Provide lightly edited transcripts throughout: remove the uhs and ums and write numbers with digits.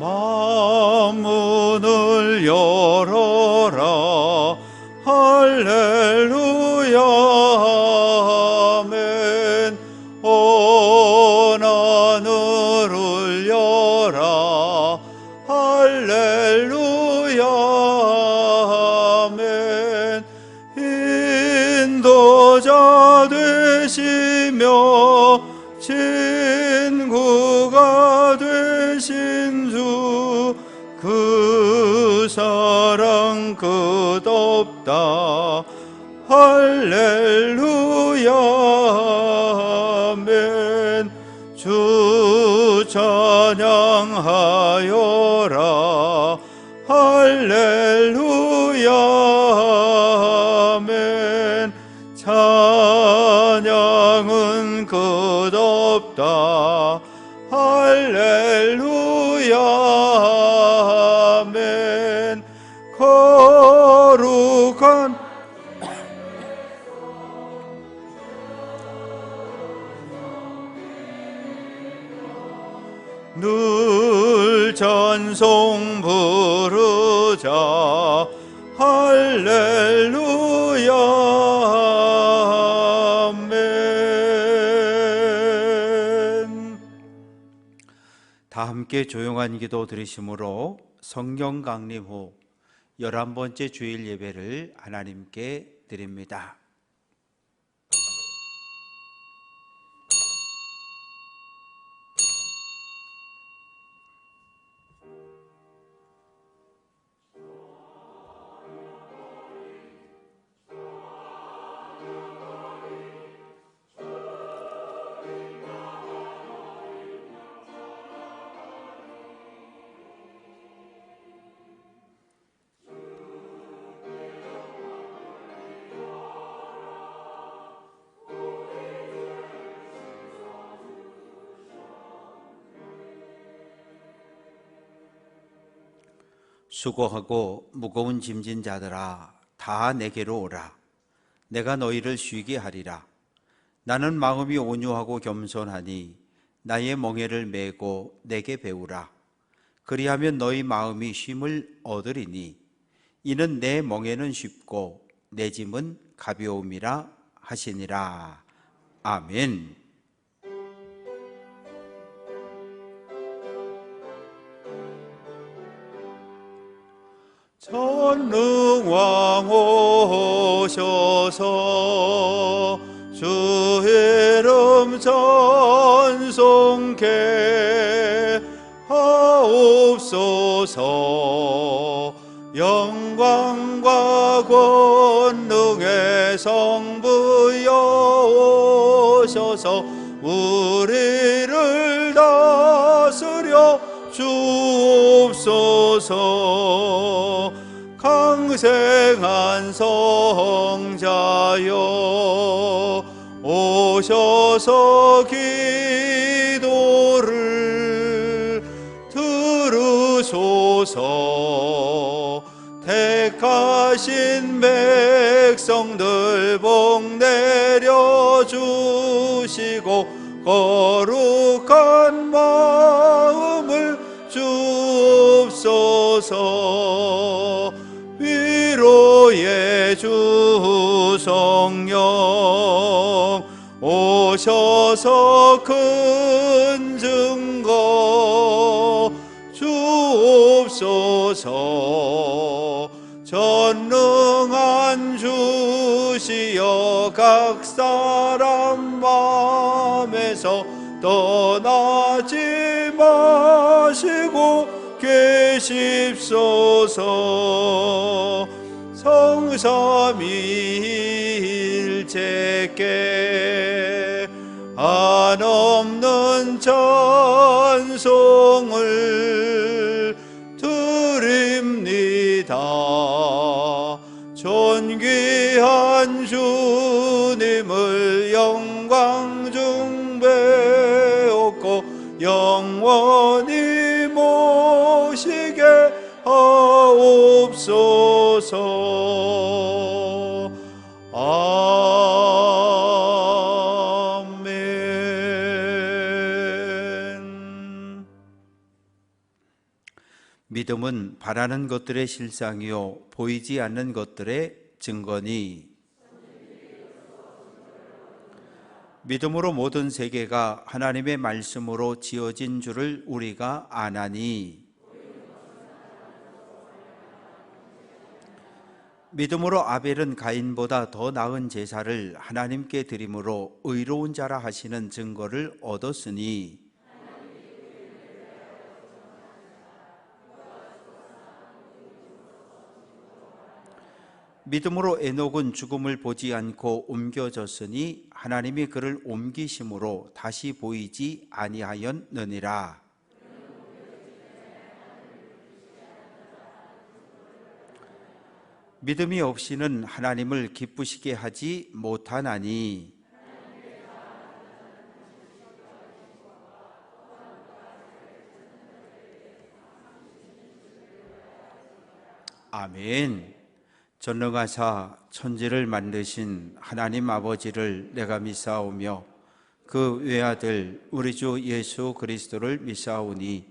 만문을 열어라. 할렐루야. 아멘. 온 하늘을 열라. 할렐루야. 아멘. 인도자 되시며 친구가 되신 주, 그 사랑 끝없다. 할렐루야. 아멘. 주 찬양하여라. 할렐루야. 아멘. 찬양은 끝없다. 할렐루야. 아멘. 거룩한 늘 찬송 부르자. 할렐루야. 아멘. 다 함께 조용한 기도 드리심으로 성령 강림 후 11번째 주일 예배를 하나님께 드립니다. 수고하고 무거운 짐진 자들아, 다 내게로 오라. 내가 너희를 쉬게 하리라. 나는 마음이 온유하고 겸손하니 나의 멍에를 메고 내게 배우라. 그리하면 너희 마음이 쉼을 얻으리니 이는 내 멍에는 쉽고 내 짐은 가벼움이라 하시니라. 아멘. 전능왕 오셔서 주 이름 찬송케 하옵소서. 영광과 권능의 성부여 오셔서 우리를 다스려 주옵소서. 강생한 성자여 오셔서 기도를 들으소서. 택하신 백성들 복 내려주시고 거룩한 마음을 주옵소서. 위로의 주 성령 오셔서 큰 증거 주옵소서. 전능한 주시여 각 사람 마음에서 떠나지 마시고 계십소서. 성삼위일체께 한없는 찬송을 드립니다. 존귀한 주님을 영광 중배옵고 영원히 모시게 하옵소서. 아멘. 믿음은 바라는 것들의 실상이요 보이지 않는 것들의 증거니. 믿음으로 모든 세계가 하나님의 말씀으로 지어진 줄을 우리가 아나니. 믿음으로 아벨은 가인보다 더 나은 제사를 하나님께 드림으로 의로운 자라 하시는 증거를 얻었으니. 믿음으로 에녹은 죽음을 보지 않고 옮겨졌으니 하나님이 그를 옮기심으로 다시 보이지 아니하였느니라. 믿음이 없이는 하나님을 기쁘시게 하지 못하나니. 아멘. 전능하사 천지를 만드신 하나님 아버지를 내가 믿사오며 그 외아들 우리 주 예수 그리스도를 믿사오니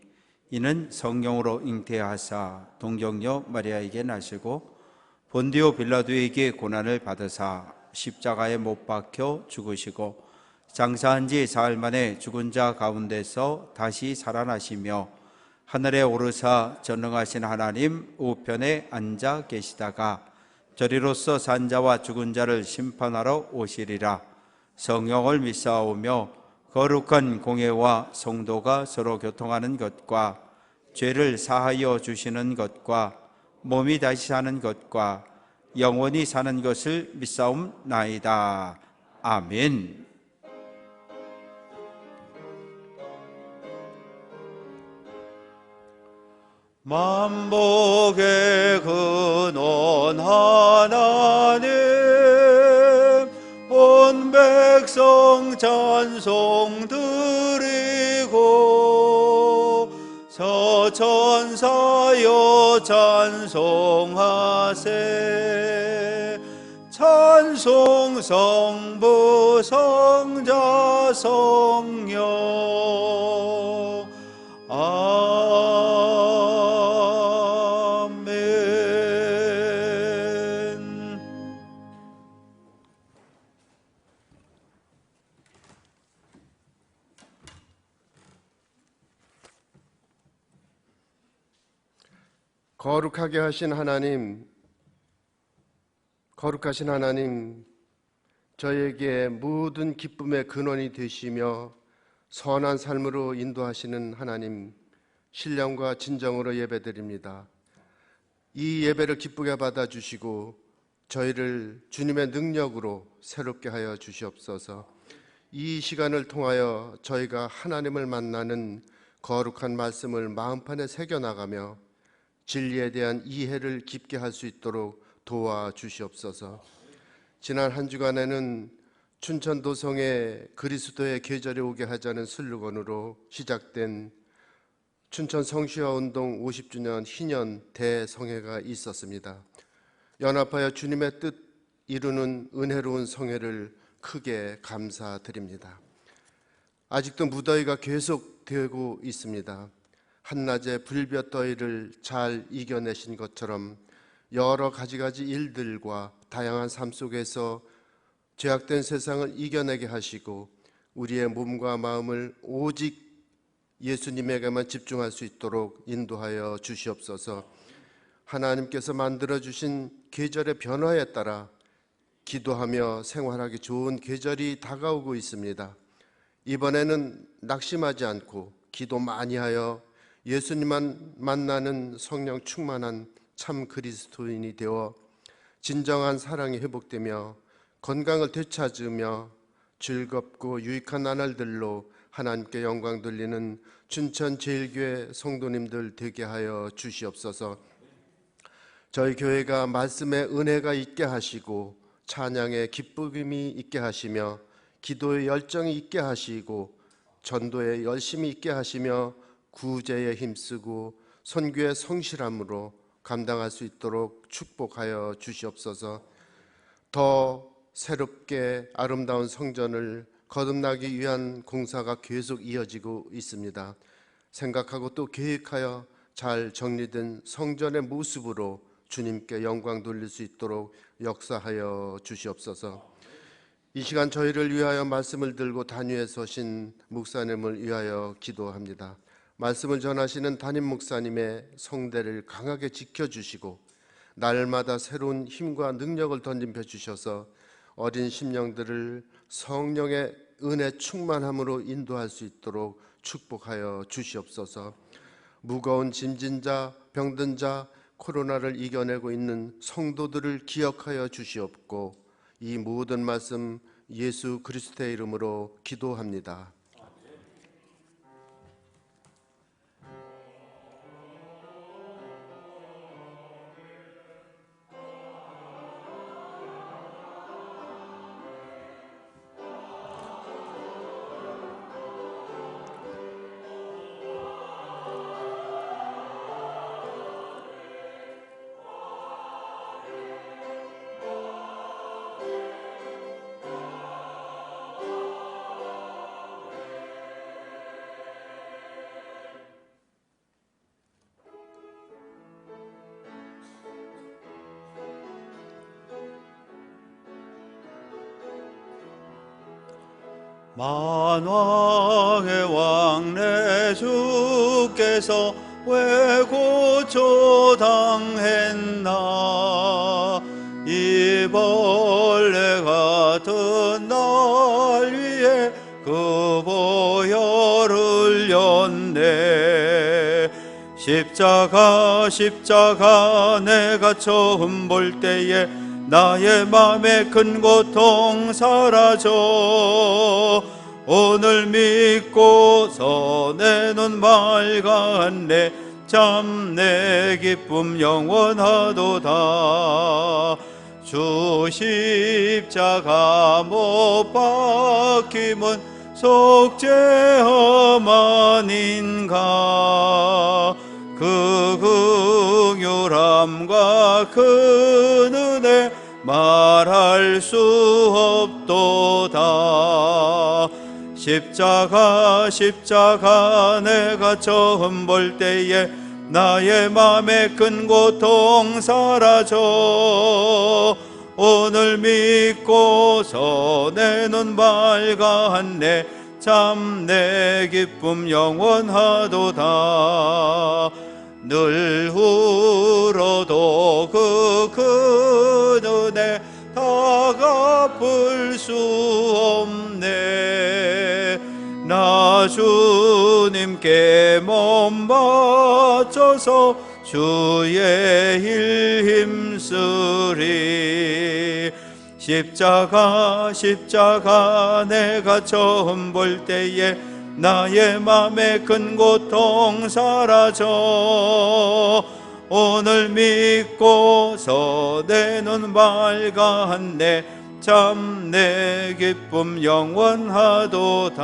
이는 성령으로 잉태하사 동정녀 마리아에게 나시고 본디오 빌라도에게 고난을 받으사 십자가에 못 박혀 죽으시고 장사한 지 사흘 만에 죽은 자 가운데서 다시 살아나시며 하늘에 오르사 전능하신 하나님 우편에 앉아 계시다가 저리로서 산 자와 죽은 자를 심판하러 오시리라. 성령을 믿사오며 거룩한 공회와 성도가 서로 교통하는 것과 죄를 사하여 주시는 것과 몸이 다시 사는 것과 영원히 사는 것을 믿사옵나이다. 아멘. 만복의 근원 하나님 온 백성 찬송 드리고 서천사여 찬송하세. 찬송 성부 성자 성령. 거룩하게 하신 하나님, 거룩하신 하나님, 저에게 모든 기쁨의 근원이 되시며 선한 삶으로 인도하시는 하나님, 신령과 진정으로 예배드립니다. 이 예배를 기쁘게 받아주시고 저희를 주님의 능력으로 새롭게 하여 주시옵소서. 이 시간을 통하여 저희가 하나님을 만나는 거룩한 말씀을 마음판에 새겨나가며 진리에 대한 이해를 깊게 할 수 있도록 도와주시옵소서. 지난 한 주간에는 춘천 도성에 그리스도의 계절이 오게 하자는 슬로건으로 시작된 춘천 성시화운동 50주년 희년 대성회가 있었습니다. 연합하여 주님의 뜻 이루는 은혜로운 성회를 크게 감사드립니다. 아직도 무더위가 계속되고 있습니다. 한낮에 불볕더위를 잘 이겨내신 것처럼 여러 가지 일들과 다양한 삶 속에서 죄악된 세상을 이겨내게 하시고 우리의 몸과 마음을 오직 예수님에게만 집중할 수 있도록 인도하여 주시옵소서. 하나님께서 만들어주신 계절의 변화에 따라 기도하며 생활하기 좋은 계절이 다가오고 있습니다. 이번에는 낙심하지 않고 기도 많이 하여 예수님만 만나는 성령 충만한 참 그리스도인이 되어 진정한 사랑이 회복되며 건강을 되찾으며 즐겁고 유익한 나날들로 하나님께 영광 돌리는 춘천 제일교회 성도님들 되게 하여 주시옵소서. 저희 교회가 말씀의 은혜가 있게 하시고 찬양의 기쁨이 있게 하시며 기도의 열정이 있게 하시고 전도에 열심히 있게 하시며 구제에 힘쓰고 선교의 성실함으로 감당할 수 있도록 축복하여 주시옵소서. 더 새롭게 아름다운 성전을 거듭나기 위한 공사가 계속 이어지고 있습니다. 생각하고 또 계획하여 잘 정리된 성전의 모습으로 주님께 영광 돌릴 수 있도록 역사하여 주시옵소서. 이 시간 저희를 위하여 말씀을 들고 단위에 서신 목사님을 위하여 기도합니다. 말씀을 전하시는 담임 목사님의 성대를 강하게 지켜주시고 날마다 새로운 힘과 능력을 던짐해 주셔서 어린 심령들을 성령의 은혜 충만함으로 인도할 수 있도록 축복하여 주시옵소서. 무거운 짐진 자, 병든 자, 코로나를 이겨내고 있는 성도들을 기억하여 주시옵고 이 모든 말씀 예수 그리스도의 이름으로 기도합니다. 만왕의 왕 내 주께서 왜 고초당했나. 이 벌레 같은 날 위에 그 보혈을 흘렸네. 십자가 내가 처음 볼 때에 나의 맘에 큰 고통 사라져. 오늘 믿고서 내 눈 맑았네. 참 내 기쁨 영원하도다. 주 십자가 못 박힘은 속죄함 아닌가. 그 긍휼함과 그 은혜 말할 수 없도다. 십자가 내가 처음 볼 때에 나의 맘에 큰 고통 사라져. 오늘 믿고서 내 눈 밝았네. 참 내 기쁨 영원하도다. 늘 울어도 그 은혜 다 갚을 수 없네. 나 주님께 몸 바쳐서 주의 일 힘쓰리. 십자가 내가 처음 볼 때에 나의 맘에 큰 고통 사라져. 오늘 믿고서 내 눈 밝았네. 참 내 기쁨 영원하도다.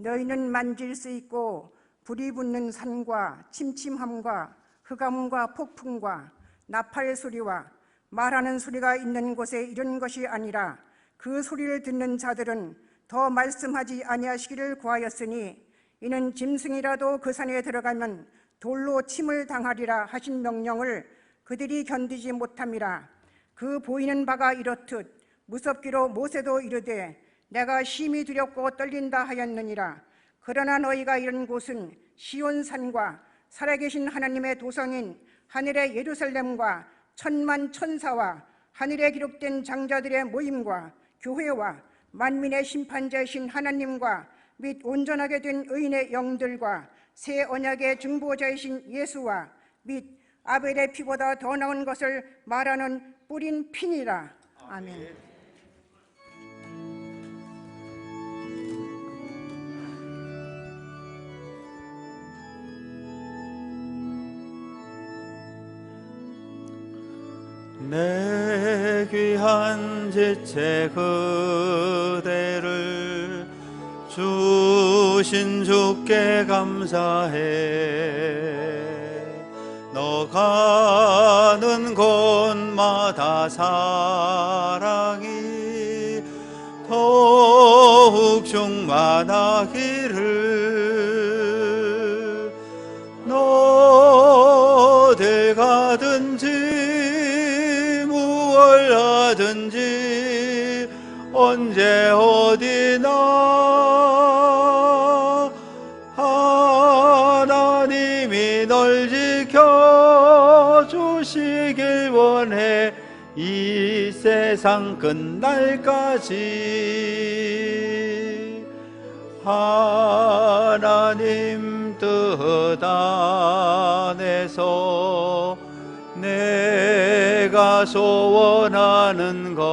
너희는 만질 수 있고 불이 붙는 산과 침침함과 흑암과 폭풍과 나팔 소리와 말하는 소리가 있는 곳에 이런 것이 아니라 그 소리를 듣는 자들은 더 말씀하지 아니하시기를 구하였으니 이는 짐승이라도 그 산에 들어가면 돌로 침을 당하리라 하신 명령을 그들이 견디지 못함이라. 그 보이는 바가 이렇듯 무섭기로 모세도 이르되 내가 심히 두렵고 떨린다 하였느니라. 그러나 너희가 이런 곳은 시온산과 살아계신 하나님의 도성인 하늘의 예루살렘과 천만 천사와 하늘에 기록된 장자들의 모임과 교회와 만민의 심판자이신 하나님과 및 온전하게 된 의인의 영들과 새 언약의 중보자이신 예수와 및 아벨의 피보다 더 나은 것을 말하는 뿌린 피니라. 아멘. 내 귀한 지체 그대를 주신 주께 감사해. 너 가는 곳마다 사랑이 더욱 충만하기를. 너 어딜 가든지 무얼 하든지 언제 어디나 하나님이 널 지켜주시길 원해. 이 세상 끝날까지 하나님 뜻 안에서 내가 소원하는 것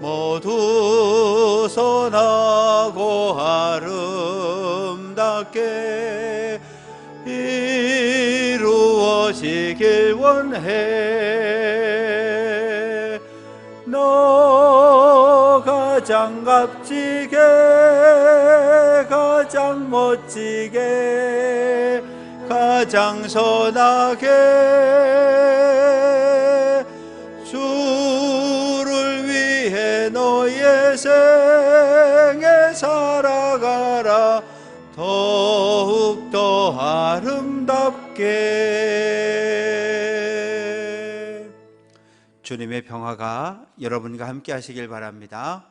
모두 선하고 아름답게 이루어지길 원해. 너 가장 값지게 가장 멋지게 가장 선하게 주를 위해 너의 생에 살아가라. 더욱더 아름답게. 주님의 평화가 여러분과 함께 하시길 바랍니다.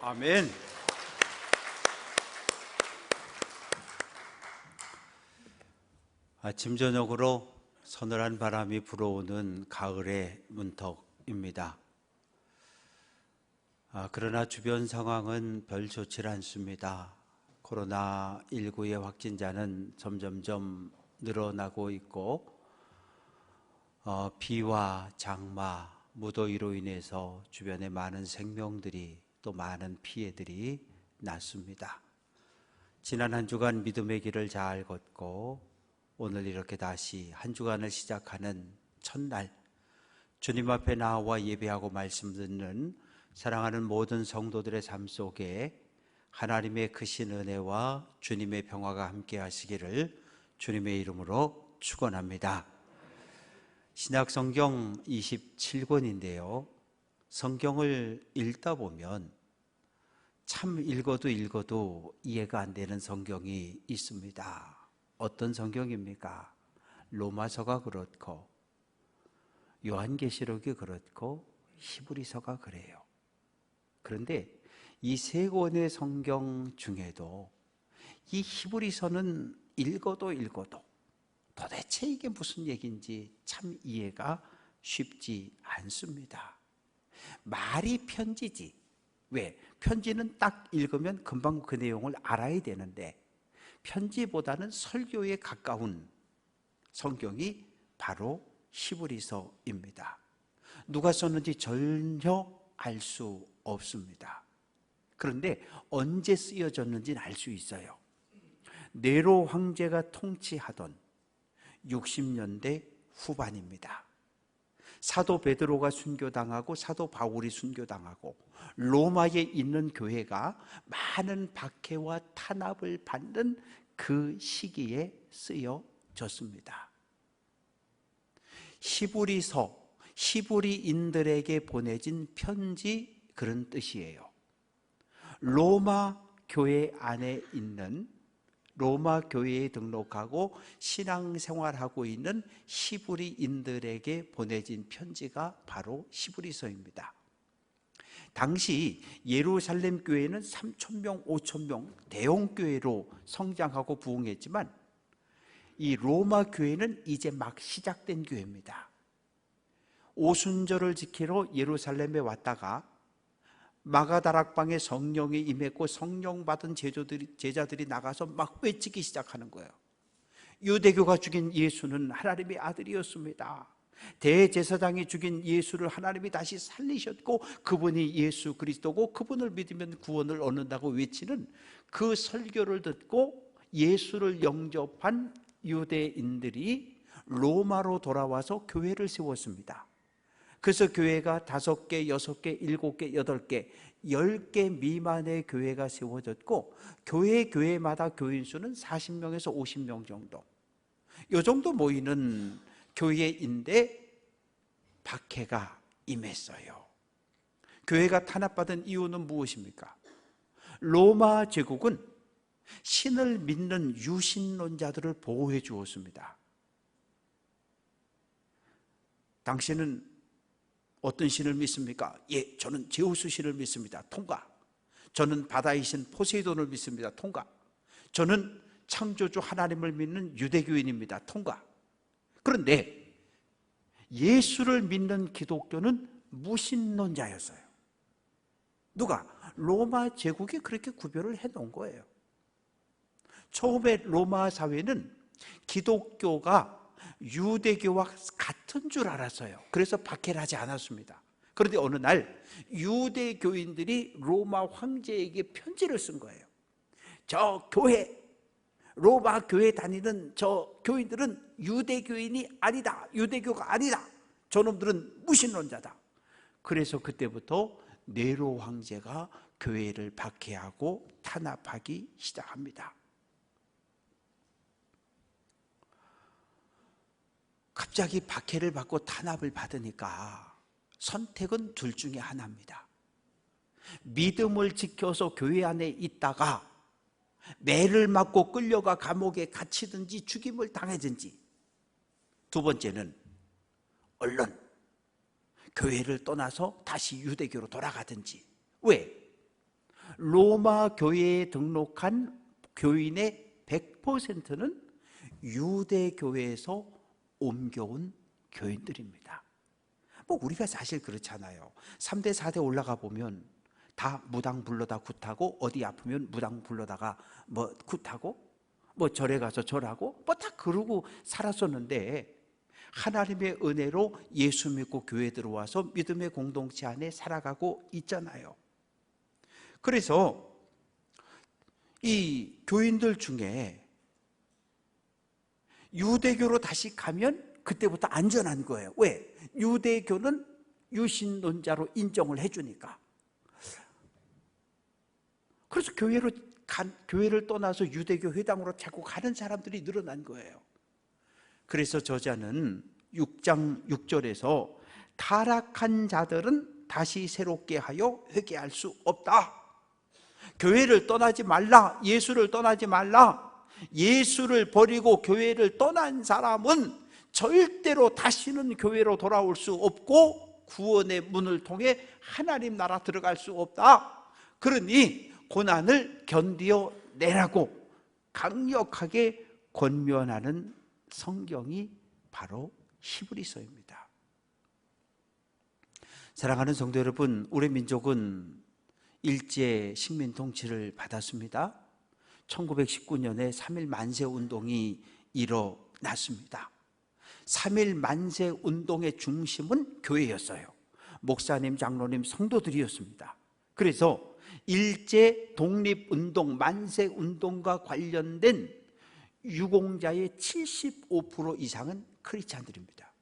아멘. 아침 저녁으로 서늘한 바람이 불어오는 가을의 문턱입니다. 그러나 주변 상황은 별 좋지 않습니다. 코로나19의 확진자는 점점점 늘어나고 있고 비와 장마, 무더위로 인해서 주변에 많은 생명들이 또 많은 피해들이 났습니다. 지난 한 주간 믿음의 길을 잘 걷고 오늘 이렇게 다시 한 주간을 시작하는 첫날 주님 앞에 나와 예배하고 말씀 듣는 사랑하는 모든 성도들의 삶 속에 하나님의 크신 은혜와 주님의 평화가 함께 하시기를 주님의 이름으로 축원합니다. 신약성경 27권인데요. 성경을 읽다 보면 참 읽어도 이해가 안 되는 성경이 있습니다. 어떤 성경입니까? 로마서가 그렇고 요한계시록이 그렇고 히브리서가 그래요. 그런데 이 세 권의 성경 중에도 이 히브리서는 읽어도 도대체 이게 무슨 얘기인지 참 이해가 쉽지 않습니다. 말이 편지지. 왜? 편지는 딱 읽으면 금방 그 내용을 알아야 되는데 편지보다는 설교에 가까운 성경이 바로 히브리서입니다. 누가 썼는지 전혀 알 수 없습니다. 그런데 언제 쓰여졌는지는 알 수 있어요. 네로 황제가 통치하던 60년대 후반입니다. 사도 베드로가 순교당하고 사도 바울이 순교당하고 로마에 있는 교회가 많은 박해와 탄압을 받는 그 시기에 쓰여졌습니다. 히브리서, 히브리인들에게 보내진 편지, 그런 뜻이에요. 로마 교회 안에 있는, 로마 교회에 등록하고 신앙생활하고 있는 히브리인들에게 보내진 편지가 바로 히브리서입니다. 당시 예루살렘 교회는 3,000명, 5,000명 대형 교회로 성장하고 부흥했지만 이 로마 교회는 이제 막 시작된 교회입니다. 오순절을 지키러 예루살렘에 왔다가 마가다락방에 성령이 임했고 성령 받은 제자들이 나가서 막 외치기 시작하는 거예요. 유대교가 죽인 예수는 하나님의 아들이었습니다. 대제사장이 죽인 예수를 하나님이 다시 살리셨고 그분이 예수 그리스도고 그분을 믿으면 구원을 얻는다고 외치는 그 설교를 듣고 예수를 영접한 유대인들이 로마로 돌아와서 교회를 세웠습니다. 그래서 교회가 5개, 6개, 7개, 8개, 10개 미만의 교회가 세워졌고 교회마다 교인 수는 40명에서 50명 정도, 이 정도 모이는 교회인데 박해가 임했어요. 교회가 탄압받은 이유는 무엇입니까? 로마 제국은 신을 믿는 유신론자들을 보호해 주었습니다. 당신은 어떤 신을 믿습니까? 예, 저는 제우스 신을 믿습니다. 통과. 저는 바다의 신 포세이돈을 믿습니다. 통과. 저는 창조주 하나님을 믿는 유대교인입니다. 통과. 그런데 예수를 믿는 기독교는 무신론자였어요. 누가? 로마 제국이 그렇게 구별을 해놓은 거예요. 처음에 로마 사회는 기독교가 유대교와 같은 줄 알았어요. 그래서 박해를 하지 않았습니다. 그런데 어느 날 유대교인들이 로마 황제에게 편지를 쓴 거예요. 저 교회, 로마 교회 다니는 저 교인들은 유대교인이 아니다. 유대교가 아니다. 저놈들은 무신론자다. 그래서 그때부터 네로 황제가 교회를 박해하고 탄압하기 시작합니다. 갑자기 박해를 받고 탄압을 받으니까 선택은 둘 중에 하나입니다. 믿음을 지켜서 교회 안에 있다가 매를 맞고 끌려가 감옥에 갇히든지 죽임을 당하든지, 두 번째는 얼른 교회를 떠나서 다시 유대교로 돌아가든지. 왜? 로마 교회에 등록한 교인의 100%는 유대교회에서 옮겨온 교인들입니다. 뭐 우리가 사실 그렇잖아요. 3대 4대 올라가 보면 다 무당 불러다 굿하고, 어디 아프면 무당 불러다가 뭐 굿하고, 뭐 절에 가서 절하고, 뭐 다 그러고 살았었는데 하나님의 은혜로 예수 믿고 교회 들어와서 믿음의 공동체 안에 살아가고 있잖아요. 그래서 이 교인들 중에 유대교로 다시 가면 그때부터 안전한 거예요. 왜? 유대교는 유신론자로 인정을 해주니까. 그래서 교회를 떠나서 유대교 회당으로 자꾸 가는 사람들이 늘어난 거예요. 그래서 저자는 6장 6절에서 타락한 자들은 다시 새롭게 하여 회개할 수 없다. 교회를 떠나지 말라. 예수를 떠나지 말라. 예수를 버리고 교회를 떠난 사람은 절대로 다시는 교회로 돌아올 수 없고 구원의 문을 통해 하나님 나라 들어갈 수 없다. 그러니 고난을 견디어 내라고 강력하게 권면하는 성경이 바로 히브리서입니다. 사랑하는 성도 여러분, 우리 민족은 일제 식민 통치를 받았습니다. 1919년에 3.1 만세 운동이 일어났습니다. 3.1 만세 운동의 중심은 교회였어요. 목사님, 장로님, 성도들이었습니다. 그래서 일제 독립운동, 만세운동과 관련된 유공자의 75% 이상은 크리스찬들입니다.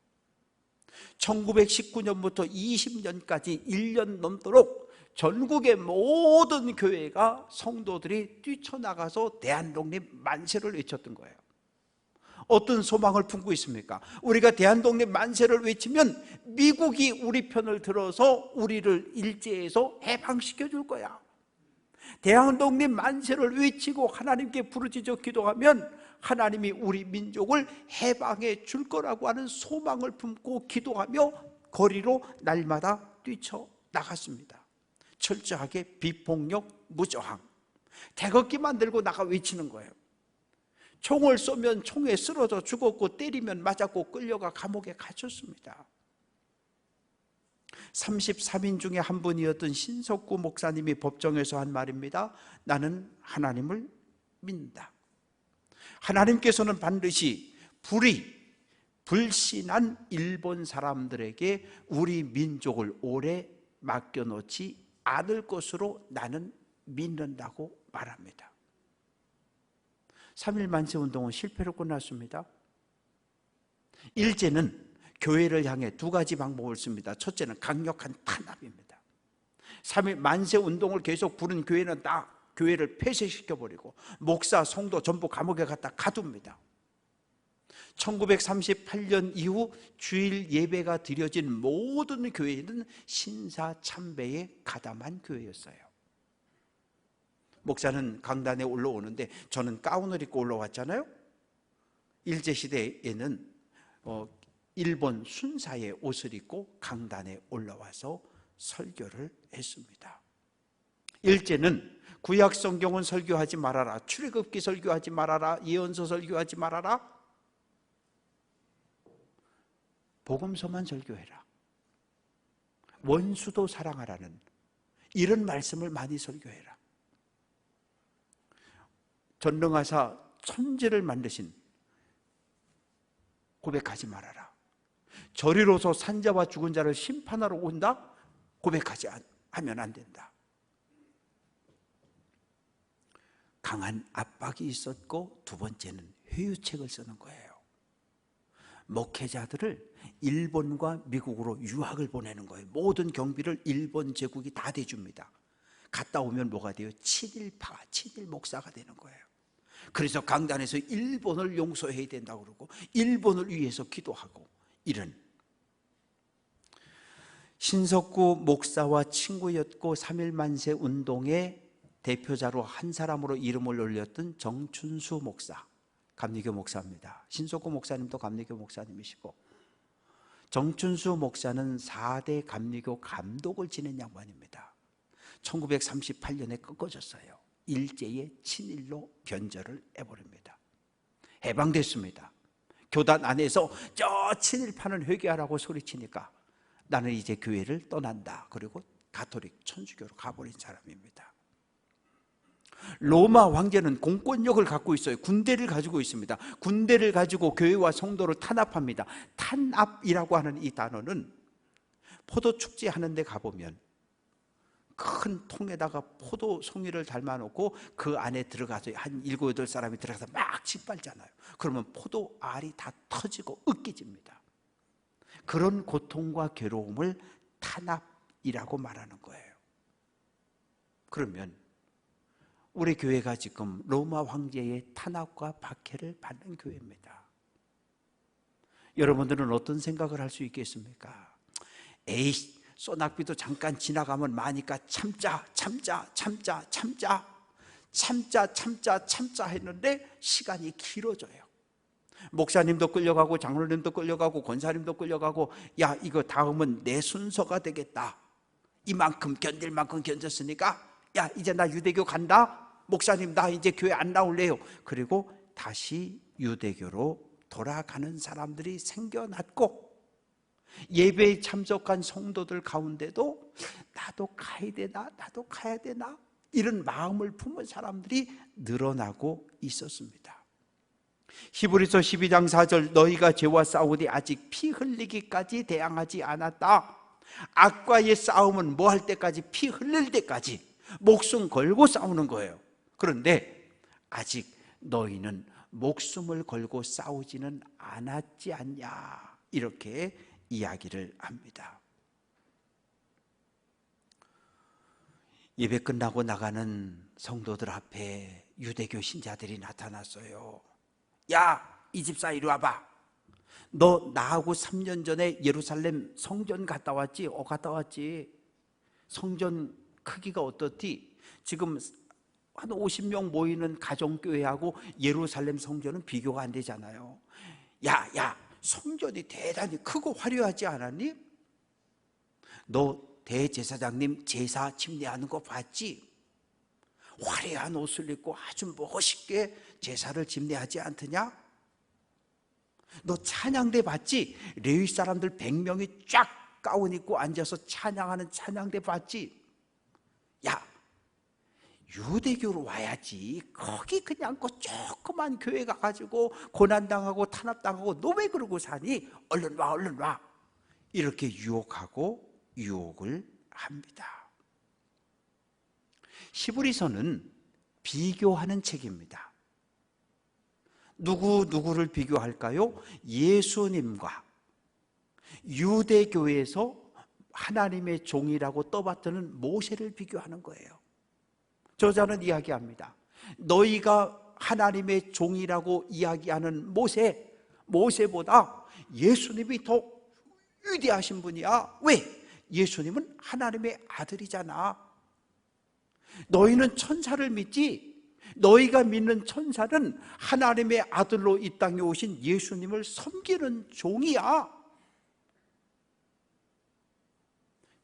1919년부터 20년까지 1년 넘도록 전국의 모든 교회가 성도들이 뛰쳐나가서 대한독립 만세를 외쳤던 거예요. 어떤 소망을 품고 있습니까? 우리가 대한독립 만세를 외치면 미국이 우리 편을 들어서 우리를 일제에서 해방시켜 줄 거야. 대한독립 만세를 외치고 하나님께 부르짖어 기도하면 하나님이 우리 민족을 해방해 줄 거라고 하는 소망을 품고 기도하며 거리로 날마다 뛰쳐나갔습니다. 철저하게 비폭력, 무저항, 태극기만 들고 나가 외치는 거예요. 총을 쏘면 총에 쓰러져 죽었고 때리면 맞았고 끌려가 감옥에 갇혔습니다. 33인 중에 한 분이었던 신석구 목사님이 법정에서 한 말입니다. 나는 하나님을 믿는다. 하나님께서는 반드시 불신한 일본 사람들에게 우리 민족을 오래 맡겨놓지 않을 것으로 나는 믿는다고 말합니다. 3.1 만세운동은 실패로 끝났습니다. 일제는 교회를 향해 두 가지 방법을 씁니다. 첫째는 강력한 탄압입니다. 3.1 만세운동을 계속 부른 교회는 다 교회를 폐쇄시켜버리고 목사, 성도 전부 감옥에 갖다 가둡니다. 1938년 이후 주일 예배가 드려진 모든 교회는 신사참배에 가담한 교회였어요. 목사는 강단에 올라오는데 저는 가운을 입고 올라왔잖아요. 일제시대에는 일본 순사의 옷을 입고 강단에 올라와서 설교를 했습니다. 일제는 구약 성경은 설교하지 말아라, 출애굽기 설교하지 말아라, 예언서 설교하지 말아라, 복음서만 설교해라, 원수도 사랑하라는 이런 말씀을 많이 설교해라. 전능하사 천지를 만드신 고백하지 말아라. 저리로서 산자와 죽은 자를 심판하러 온다? 고백하지 하면 안 된다. 강한 압박이 있었고 두 번째는 회유책을 쓰는 거예요. 목회자들을 일본과 미국으로 유학을 보내는 거예요. 모든 경비를 일본 제국이 다 대줍니다. 갔다 오면 뭐가 돼요? 친일파, 친일 목사가 되는 거예요. 그래서 강단에서 일본을 용서해야 된다고 그러고 일본을 위해서 기도하고 이런. 신석구 목사와 친구였고 3.1 만세 운동의 대표자로 한 사람으로 이름을 올렸던 정춘수 목사, 감리교 목사입니다. 신석구 목사님도 감리교 목사님이시고 정춘수 목사는 4대 감리교 감독을 지낸 양반입니다. 1938년에 꺾어졌어요. 일제의 친일로 변절을 해버립니다. 해방됐습니다. 교단 안에서 저 친일파는 회개하라고 소리치니까 나는 이제 교회를 떠난다. 그리고 가톨릭 천주교로 가버린 사람입니다. 로마 황제는 공권력을 갖고 있어요. 군대를 가지고 있습니다. 군대를 가지고 교회와 성도를 탄압합니다. 탄압이라고 하는 이 단어는 포도 축제 하는 데 가보면 큰 통에다가 포도 송이를 삶아놓고 그 안에 들어가서 한 7, 8사람이 들어가서 막 짓밟잖아요. 그러면 포도 알이 다 터지고 으깨집니다. 그런 고통과 괴로움을 탄압이라고 말하는 거예요. 그러면 우리 교회가 지금 로마 황제의 탄압과 박해를 받는 교회입니다. 여러분들은 어떤 생각을 할 수 있겠습니까? 에이, 소낙비도 잠깐 지나가면 많으니까 참자 했는데 시간이 길어져요. 목사님도 끌려가고 장로님도 끌려가고 권사님도 끌려가고 야 이거 다음은 내 순서가 되겠다. 이만큼 견딜 만큼 견뎠으니까 야 이제 나 유대교 간다. 목사님 나 이제 교회 안 나올래요. 그리고 다시 유대교로 돌아가는 사람들이 생겨났고 예배에 참석한 성도들 가운데도 나도 가야 되나 나도 가야 되나 이런 마음을 품은 사람들이 늘어나고 있었습니다. 히브리서 12장 4절 너희가 죄와 싸우되 아직 피 흘리기까지 대항하지 않았다. 악과의 싸움은 뭐 할 때까지? 피 흘릴 때까지 목숨 걸고 싸우는 거예요. 그런데 아직 너희는 목숨을 걸고 싸우지는 않았지 않냐, 이렇게 이야기를 합니다. 예배 끝나고 나가는 성도들 앞에 유대교 신자들이 나타났어요. 야, 이 집사 이리 와봐. 너 나하고 3년 전에 예루살렘 성전 갔다 왔지? 갔다 왔지. 성전 크기가 어떻디? 지금 한 50명 모이는 가정교회하고 예루살렘 성전은 비교가 안 되잖아요. 야, 성전이 대단히 크고 화려하지 않았니? 너 대제사장님 제사 침례하는 거 봤지? 화려한 옷을 입고 아주 멋있게 제사를 집례하지 않더냐? 너 찬양대 봤지? 레위 사람들 100명이 쫙 가운 입고 앉아서 찬양하는 찬양대 봤지? 야, 유대교로 와야지. 거기 그냥 그 조그만 교회 가가지고 고난당하고 탄압당하고 너 왜 그러고 사니? 얼른 와, 얼른 와. 이렇게 유혹하고 유혹을 합니다. 히브리서는 비교하는 책입니다. 누구를 비교할까요? 예수님과 유대교에서 하나님의 종이라고 떠받드는 모세를 비교하는 거예요. 저자는 이야기합니다. 너희가 하나님의 종이라고 이야기하는 모세보다 예수님이 더 위대하신 분이야. 왜? 예수님은 하나님의 아들이잖아. 너희는 천사를 믿지? 너희가 믿는 천사는 하나님의 아들로 이 땅에 오신 예수님을 섬기는 종이야.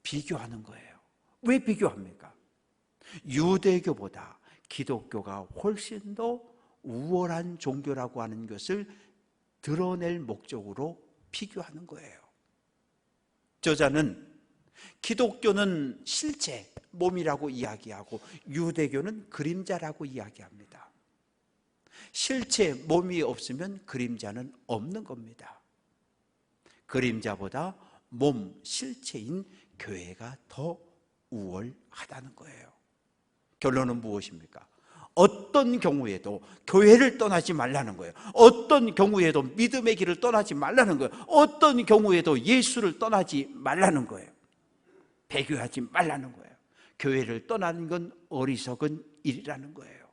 비교하는 거예요. 왜 비교합니까? 유대교보다 기독교가 훨씬 더 우월한 종교라고 하는 것을 드러낼 목적으로 비교하는 거예요. 저자는 기독교는 실체, 몸이라고 이야기하고 유대교는 그림자라고 이야기합니다. 실체, 몸이 없으면 그림자는 없는 겁니다. 그림자보다 몸, 실체인 교회가 더 우월하다는 거예요. 결론은 무엇입니까? 어떤 경우에도 교회를 떠나지 말라는 거예요. 어떤 경우에도 믿음의 길을 떠나지 말라는 거예요. 어떤 경우에도 예수를 떠나지 말라는 거예요. 배교하지 말라는 거예요. 교회를 떠나는 건 어리석은 일이라는 거예요.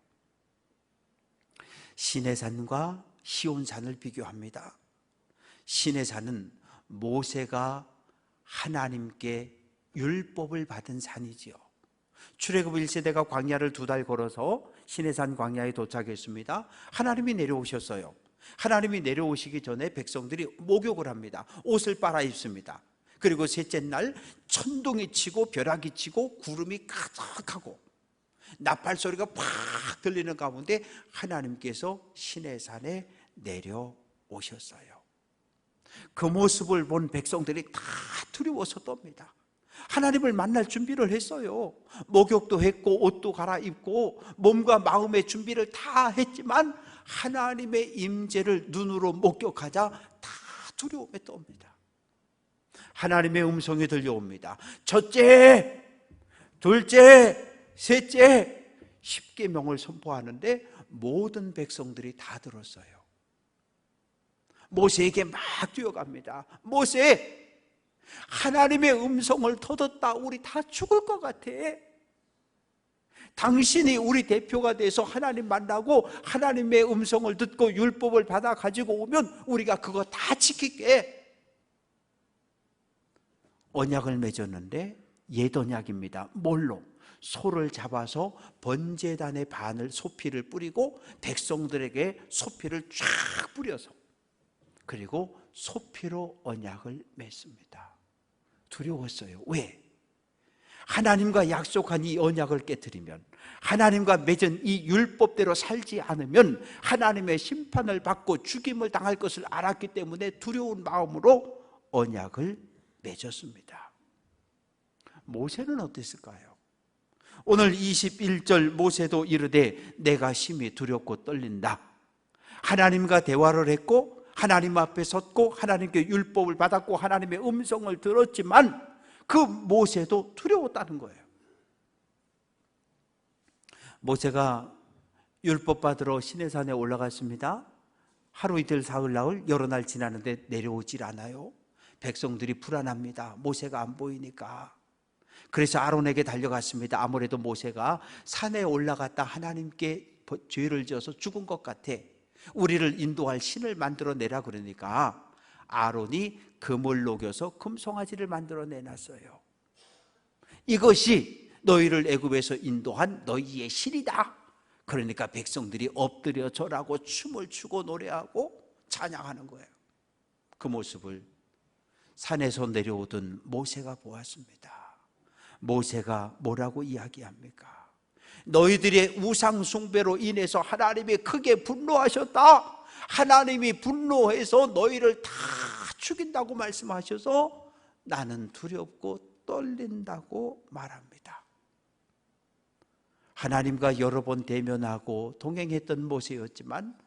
시내산과 시온산을 비교합니다. 시내산은 모세가 하나님께 율법을 받은 산이지요. 출애굽 1세대가 광야를 2달 걸어서 시내산 광야에 도착했습니다. 하나님이 내려오셨어요. 하나님이 내려오시기 전에 백성들이 목욕을 합니다. 옷을 빨아 입습니다. 그리고 셋째 날 천둥이 치고 벼락이 치고 구름이 가득하고 나팔 소리가 팍 들리는 가운데 하나님께서 시내산에 내려오셨어요. 그 모습을 본 백성들이 다 두려워서 떱니다. 하나님을 만날 준비를 했어요. 목욕도 했고 옷도 갈아입고 몸과 마음의 준비를 다 했지만 하나님의 임재를 눈으로 목격하자 다 두려움에 떱니다. 하나님의 음성이 들려옵니다. 첫째, 둘째, 셋째 10계명을 선포하는데 모든 백성들이 다 들었어요. 모세에게 막 뛰어갑니다. 모세, 하나님의 음성을 터득다. 우리 다 죽을 것 같아. 당신이 우리 대표가 돼서 하나님 만나고 하나님의 음성을 듣고 율법을 받아 가지고 오면 우리가 그거 다 지킬게. 언약을 맺었는데 옛 언약입니다. 뭘로? 소를 잡아서 번제단의 반을 소피를 뿌리고 백성들에게 소피를 쫙 뿌려서 그리고 소피로 언약을 맺습니다. 두려웠어요. 왜? 하나님과 약속한 이 언약을 깨트리면, 하나님과 맺은 이 율법대로 살지 않으면 하나님의 심판을 받고 죽임을 당할 것을 알았기 때문에 두려운 마음으로 언약을 맺었습니다. 모세는 어땠을까요? 오늘 21절 모세도 이르되 내가 심히 두렵고 떨린다. 하나님과 대화를 했고 하나님 앞에 섰고 하나님께 율법을 받았고 하나님의 음성을 들었지만 그 모세도 두려웠다는 거예요. 모세가 율법 받으러 시내산에 올라갔습니다. 하루 이틀 사흘 나흘 여러 날 지나는데 내려오질 않아요. 백성들이 불안합니다. 모세가 안 보이니까. 그래서 아론에게 달려갔습니다. 아무래도 모세가 산에 올라갔다 하나님께 죄를 지어서 죽은 것 같아. 우리를 인도할 신을 만들어내라 그러니까 아론이 금을 녹여서 금송아지를 만들어내놨어요. 이것이 너희를 애굽에서 인도한 너희의 신이다. 그러니까 백성들이 엎드려 절하고 춤을 추고 노래하고 찬양하는 거예요. 그 모습을 산에서 내려오던 모세가 보았습니다. 모세가 뭐라고 이야기합니까? 너희들의 우상 숭배로 인해서 하나님이 크게 분노하셨다. 하나님이 분노해서 너희를 다 죽인다고 말씀하셔서 나는 두렵고 떨린다고 말합니다. 하나님과 여러 번 대면하고 동행했던 모세였지만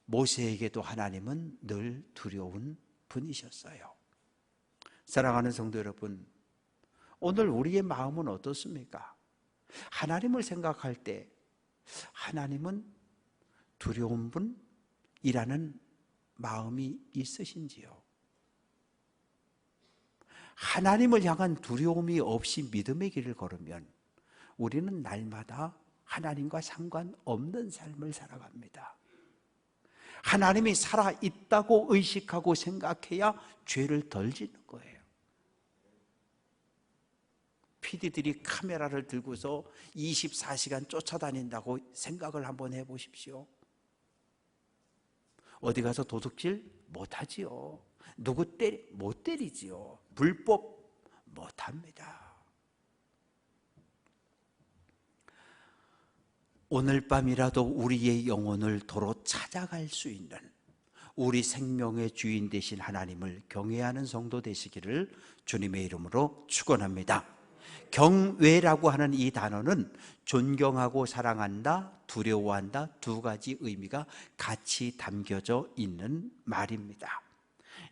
모세에게도 하나님은 늘 두려운 분이셨어요. 사랑하는 성도 여러분, 오늘 우리의 마음은 어떻습니까? 하나님을 생각할 때 하나님은 두려운 분이라는 마음이 있으신지요? 하나님을 향한 두려움이 없이 믿음의 길을 걸으면 우리는 날마다 하나님과 상관없는 삶을 살아갑니다. 하나님이 살아있다고 의식하고 생각해야 죄를 덜 짓는 거예요. PD들이 카메라를 들고서 24시간 쫓아다닌다고 생각을 한번 해보십시오. 어디 가서 도둑질 못하지요. 누구 못 때리지요. 불법 못합니다. 오늘 밤이라도 우리의 영혼을 도로 찾아갈 수 있는 우리 생명의 주인 되신 하나님을 경외하는 성도 되시기를 주님의 이름으로 축원합니다. 경외라고 하는 이 단어는 존경하고 사랑한다, 두려워한다 두 가지 의미가 같이 담겨져 있는 말입니다.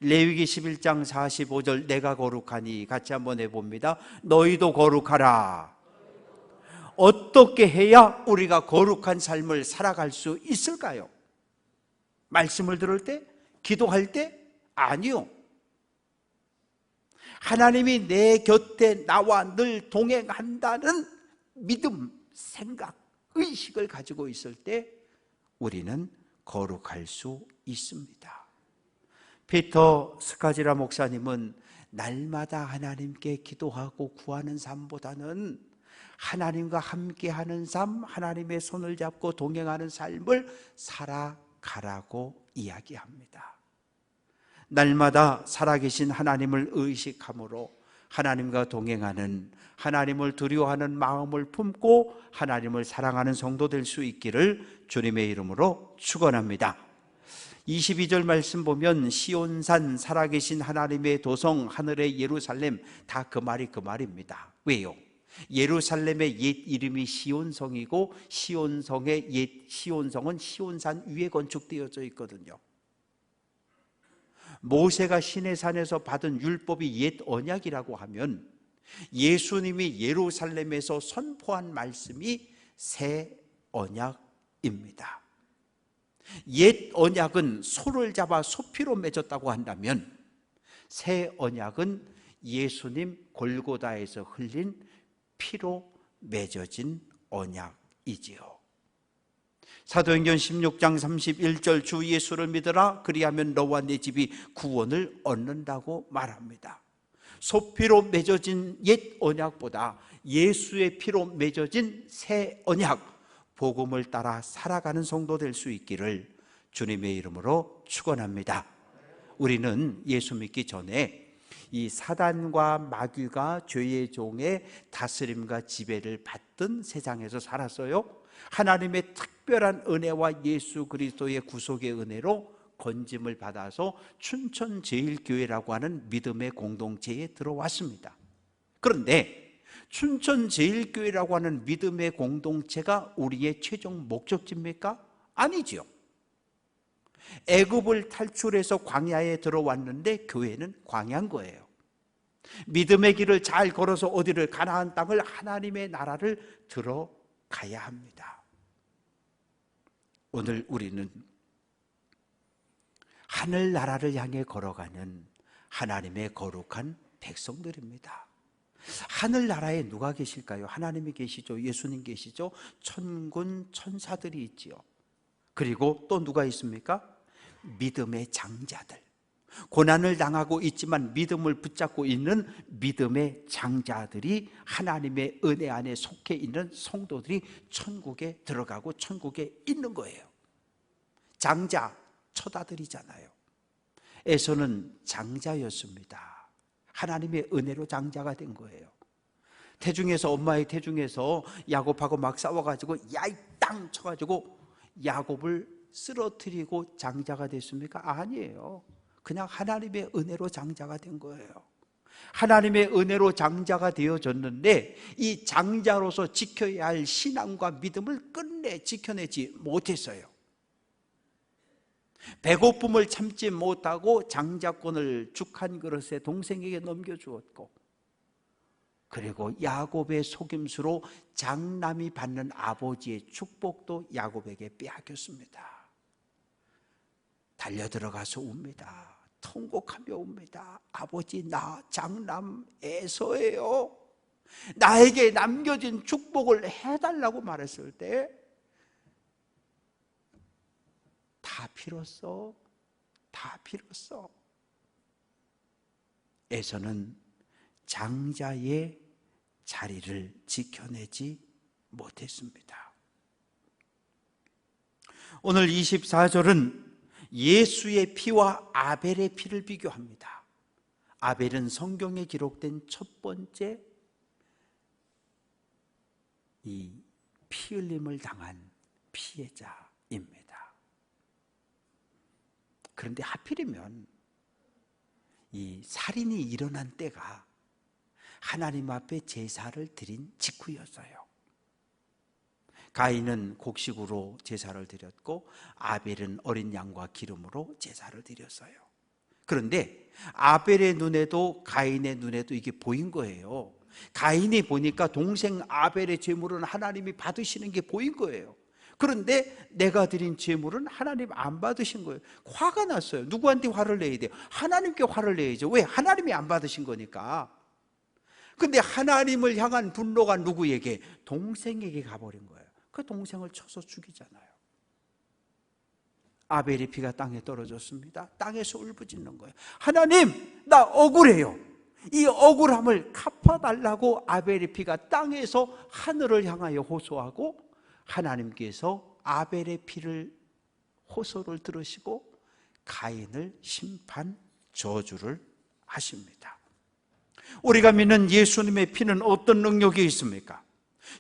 레위기 11장 45절 내가 거룩하니 같이 한번 해봅니다. 너희도 거룩하라. 어떻게 해야 우리가 거룩한 삶을 살아갈 수 있을까요? 말씀을 들을 때? 기도할 때? 아니요. 하나님이 내 곁에 나와 늘 동행한다는 믿음, 생각, 의식을 가지고 있을 때 우리는 거룩할 수 있습니다. 피터 스카지라 목사님은 날마다 하나님께 기도하고 구하는 삶보다는 하나님과 함께하는 삶, 하나님의 손을 잡고 동행하는 삶을 살아가라고 이야기합니다. 날마다 살아계신 하나님을 의식함으로 하나님과 동행하는, 하나님을 두려워하는 마음을 품고 하나님을 사랑하는 성도 될 수 있기를 주님의 이름으로 축원합니다. 22절 말씀 보면 시온산, 살아계신 하나님의 도성, 하늘의 예루살렘, 다 그 말입니다. 왜요? 예루살렘의 옛 이름이 시온성이고 시온성의 옛 시온성은 시온산 위에 건축되어져 있거든요. 모세가 시내산에서 받은 율법이 옛 언약이라고 하면 예수님이 예루살렘에서 선포한 말씀이 새 언약입니다. 옛 언약은 소를 잡아 소피로 맺었다고 한다면 새 언약은 예수님 골고다에서 흘린 피로 맺어진 언약이지요. 사도행전 16장 31절 주 예수를 믿으라 그리하면 너와 네 집이 구원을 얻는다고 말합니다. 소피로 맺어진 옛 언약보다 예수의 피로 맺어진 새 언약, 복음을 따라 살아가는 성도 될 수 있기를 주님의 이름으로 축원합니다. 우리는 예수 믿기 전에 이 사단과 마귀가 죄의 종의 다스림과 지배를 받던 세상에서 살았어요. 하나님의 특별한 은혜와 예수 그리스도의 구속의 은혜로 건짐을 받아서 춘천제일교회라고 하는 믿음의 공동체에 들어왔습니다. 그런데 춘천제일교회라고 하는 믿음의 공동체가 우리의 최종 목적지입니까? 아니지요. 애굽을 탈출해서 광야에 들어왔는데 교회는 광야인 거예요. 믿음의 길을 잘 걸어서 어디를 가나안 땅을 하나님의 나라를 들어가야 합니다. 오늘 우리는 하늘나라를 향해 걸어가는 하나님의 거룩한 백성들입니다. 하늘나라에 누가 계실까요? 하나님이 계시죠. 예수님 계시죠. 천군 천사들이 있지요. 그리고 또 누가 있습니까? 믿음의 장자들. 고난을 당하고 있지만 믿음을 붙잡고 있는 믿음의 장자들이, 하나님의 은혜 안에 속해 있는 성도들이 천국에 들어가고 천국에 있는 거예요. 장자, 처다들이잖아요. 에서는 장자였습니다. 하나님의 은혜로 장자가 된 거예요. 태중에서, 엄마의 태중에서 야곱하고 막 싸워가지고 야이 땅 쳐가지고 야곱을 쓰러뜨리고 장자가 됐습니까? 아니에요. 그냥 하나님의 은혜로 장자가 된 거예요. 하나님의 은혜로 장자가 되어졌는데 이 장자로서 지켜야 할 신앙과 믿음을 끝내 지켜내지 못했어요. 배고픔을 참지 못하고 장자권을 죽 한 그릇에 동생에게 넘겨주었고, 그리고 야곱의 속임수로 장남이 받는 아버지의 축복도 야곱에게 빼앗겼습니다. 달려들어가서 웁니다. 통곡하며 웁니다. 아버지, 나 장남 에서예요. 나에게 남겨진 축복을 해달라고 말했을 때 다 빌었어. 다 빌었어. 에서는 장자의 자리를 지켜내지 못했습니다. 오늘 24절은 예수의 피와 아벨의 피를 비교합니다. 아벨은 성경에 기록된 첫 번째 이 피 흘림을 당한 피해자입니다. 그런데 하필이면 이 살인이 일어난 때가 하나님 앞에 제사를 드린 직후였어요. 가인은 곡식으로 제사를 드렸고 아벨은 어린 양과 기름으로 제사를 드렸어요. 그런데 아벨의 눈에도 가인의 눈에도 이게 보인 거예요. 가인이 보니까 동생 아벨의 제물은 하나님이 받으시는 게 보인 거예요. 그런데 내가 드린 제물은 하나님 안 받으신 거예요. 화가 났어요. 누구한테 화를 내야 돼요? 하나님께 화를 내야죠. 왜? 하나님이 안 받으신 거니까. 근데 하나님을 향한 분노가 누구에게? 동생에게 가버린 거예요. 그 동생을 쳐서 죽이잖아요. 아벨의 피가 땅에 떨어졌습니다. 땅에서 울부짖는 거예요. 하나님, 나 억울해요. 이 억울함을 갚아달라고 아벨의 피가 땅에서 하늘을 향하여 호소하고, 하나님께서 아벨의 피를 호소를 들으시고 가인을 심판 저주를 하십니다. 우리가 믿는 예수님의 피는 어떤 능력이 있습니까?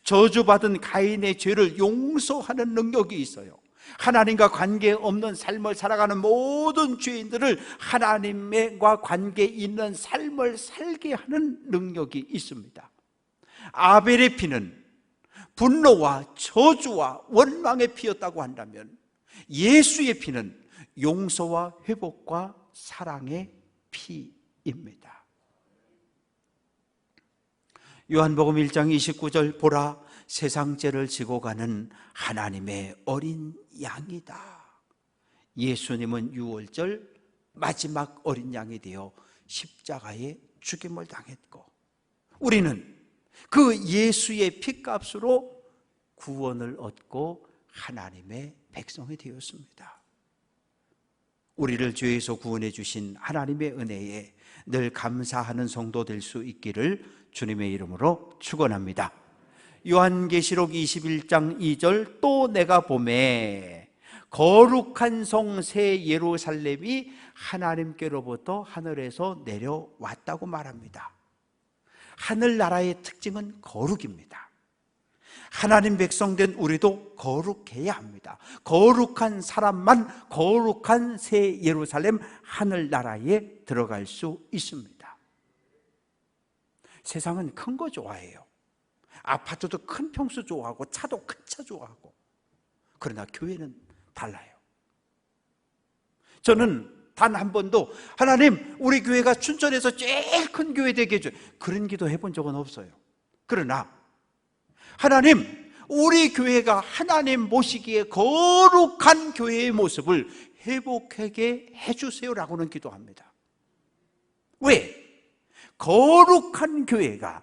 저주받은 가인의 죄를 용서하는 능력이 있어요. 하나님과 관계없는 삶을 살아가는 모든 죄인들을 하나님과 관계 있는 삶을 살게 하는 능력이 있습니다. 아벨의 피는 분노와 저주와 원망의 피였다고 한다면 예수의 피는 용서와 회복과 사랑의 피입니다. 요한복음 1장 29절, 보라, 세상 죄를 지고 가는 하나님의 어린 양이다. 예수님은 유월절 마지막 어린 양이 되어 십자가에 죽임을 당했고, 우리는 그 예수의 피값으로 구원을 얻고 하나님의 백성이 되었습니다. 우리를 죄에서 구원해 주신 하나님의 은혜에 늘 감사하는 성도 될 수 있기를 주님의 이름으로 축원합니다. 요한계시록 21장 2절, 또 내가 보매 거룩한 성 새 예루살렘이 하나님께로부터 하늘에서 내려왔다고 말합니다. 하늘나라의 특징은 거룩입니다. 하나님 백성된 우리도 거룩해야 합니다. 거룩한 사람만 거룩한 새 예루살렘 하늘나라에 들어갈 수 있습니다. 세상은 큰 거 좋아해요. 아파트도 큰 평수 좋아하고 차도 큰 차 좋아하고. 그러나 교회는 달라요. 저는 단 한 번도 하나님 우리 교회가 춘천에서 제일 큰 교회 되게 해줘, 그런 기도 해본 적은 없어요. 그러나 하나님 우리 교회가 하나님 모시기에 거룩한 교회의 모습을 회복하게 해주세요라고는 기도합니다. 왜? 거룩한 교회가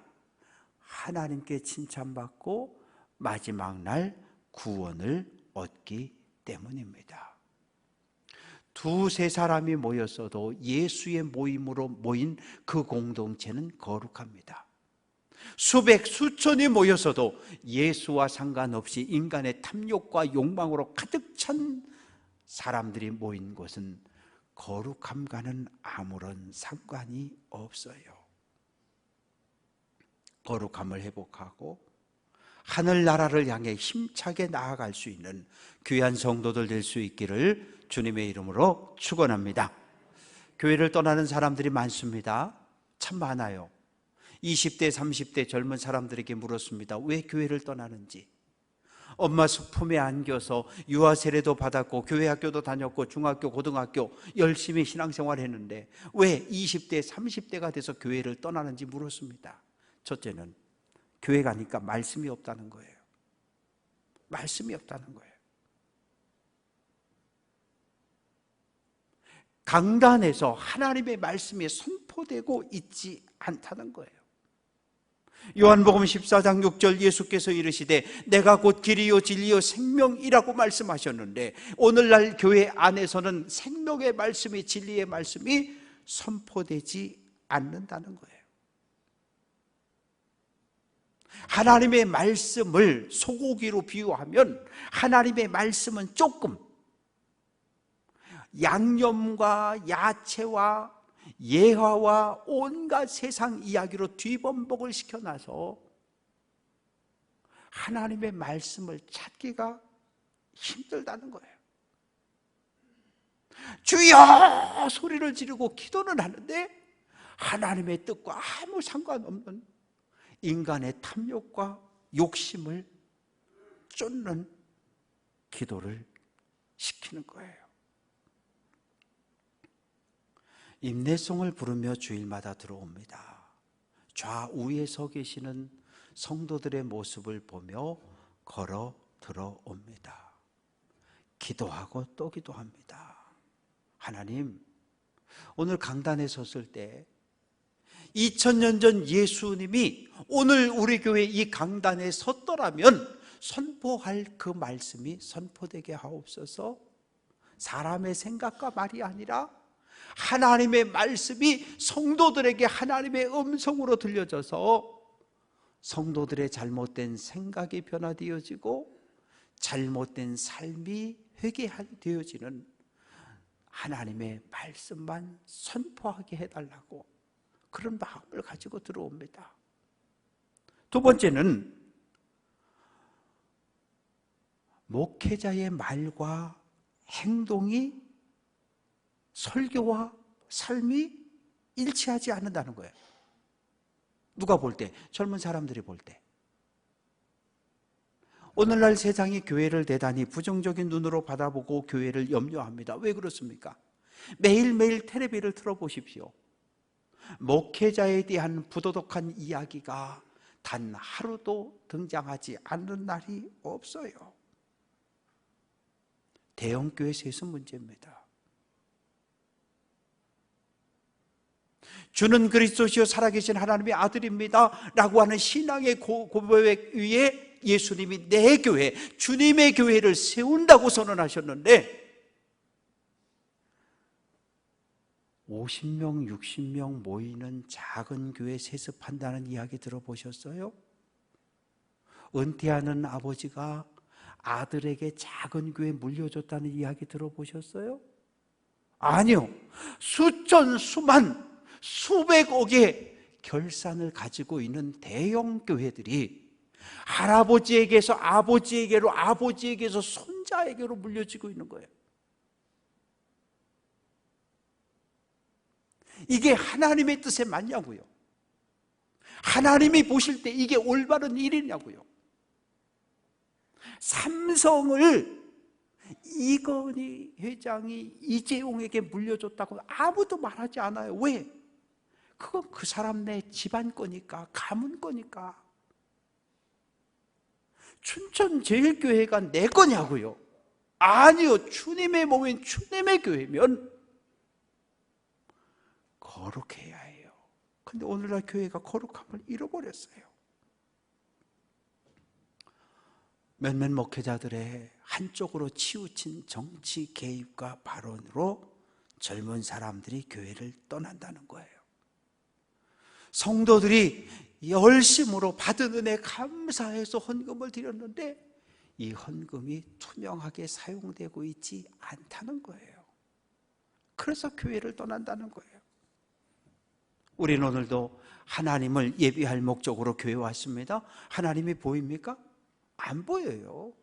하나님께 칭찬받고 마지막 날 구원을 얻기 때문입니다. 두세 사람이 모였어도 예수의 모임으로 모인 그 공동체는 거룩합니다. 수백, 수천이 모였어도 예수와 상관없이 인간의 탐욕과 욕망으로 가득 찬 사람들이 모인 곳은 거룩함과는 아무런 상관이 없어요. 거룩함을 회복하고 하늘나라를 향해 힘차게 나아갈 수 있는 귀한 성도들 될 수 있기를 주님의 이름으로 축원합니다. 교회를 떠나는 사람들이 많습니다. 참 많아요. 20대, 30대 젊은 사람들에게 물었습니다. 왜 교회를 떠나는지. 엄마 품에 안겨서 유아 세례도 받았고 교회 학교도 다녔고 중학교, 고등학교 열심히 신앙생활 했는데 왜 20대, 30대가 돼서 교회를 떠나는지 물었습니다. 첫째는 교회 가니까 말씀이 없다는 거예요. 말씀이 없다는 거예요. 강단에서 하나님의 말씀이 선포되고 있지 않다는 거예요. 요한복음 14장 6절 예수께서 이르시되 내가 곧 길이요 진리요 생명이라고 말씀하셨는데 오늘날 교회 안에서는 생명의 말씀이, 진리의 말씀이 선포되지 않는다는 거예요. 하나님의 말씀을 소고기로 비유하면 하나님의 말씀은 조금 양념과 야채와 예화와 온갖 세상 이야기로 뒤범벅을 시켜놔서 하나님의 말씀을 찾기가 힘들다는 거예요. 주여 소리를 지르고 기도는 하는데 하나님의 뜻과 아무 상관없는 인간의 탐욕과 욕심을 쫓는 기도를 시키는 거예요. 임내송을 부르며 주일마다 들어옵니다. 좌우에 서 계시는 성도들의 모습을 보며 걸어 들어옵니다. 기도하고 또 기도합니다. 하나님, 오늘 강단에 섰을 때 2000년 전 예수님이 오늘 우리 교회 이 강단에 섰더라면 선포할 그 말씀이 선포되게 하옵소서. 사람의 생각과 말이 아니라 하나님의 말씀이 성도들에게 하나님의 음성으로 들려져서 성도들의 잘못된 생각이 변화되어지고 잘못된 삶이 회개되어지는 하나님의 말씀만 선포하게 해달라고 그런 마음을 가지고 들어옵니다. 두 번째는 목회자의 말과 행동이 설교와 삶이 일치하지 않는다는 거예요. 누가 볼 때? 젊은 사람들이 볼 때. 오늘날 세상이 교회를 대단히 부정적인 눈으로 바라보고 교회를 염려합니다. 왜 그렇습니까? 매일매일 텔레비를 틀어보십시오. 목회자에 대한 부도덕한 이야기가 단 하루도 등장하지 않는 날이 없어요. 대형교회 세수 문제입니다. 주는 그리스도시요 살아계신 하나님의 아들입니다 라고 하는 신앙의 고백 위에 예수님이 내 교회, 주님의 교회를 세운다고 선언하셨는데 50명, 60명 모이는 작은 교회 세습한다는 이야기 들어보셨어요? 은퇴하는 아버지가 아들에게 작은 교회 물려줬다는 이야기 들어보셨어요? 아니요. 수천, 수만, 수백억의 결산을 가지고 있는 대형 교회들이 할아버지에게서 아버지에게로, 아버지에게서 손자에게로 물려지고 있는 거예요. 이게 하나님의 뜻에 맞냐고요? 하나님이 보실 때 이게 올바른 일이냐고요? 삼성을 이건희 회장이 이재용에게 물려줬다고 아무도 말하지 않아요. 왜? 그건 그 사람 내 집안 거니까, 가문 거니까. 춘천제일교회가 내 거냐고요? 아니요. 주님의 몸인 주님의 교회면 거룩해야 해요. 근데 오늘날 교회가 거룩함을 잃어버렸어요. 몇몇 목회자들의 한쪽으로 치우친 정치 개입과 발언으로 젊은 사람들이 교회를 떠난다는 거예요. 성도들이 열심으로 받은 은혜 감사해서 헌금을 드렸는데 이 헌금이 투명하게 사용되고 있지 않다는 거예요. 그래서 교회를 떠난다는 거예요. 우리는 오늘도 하나님을 예비할 목적으로 교회에 왔습니다. 하나님이 보입니까? 안 보여요.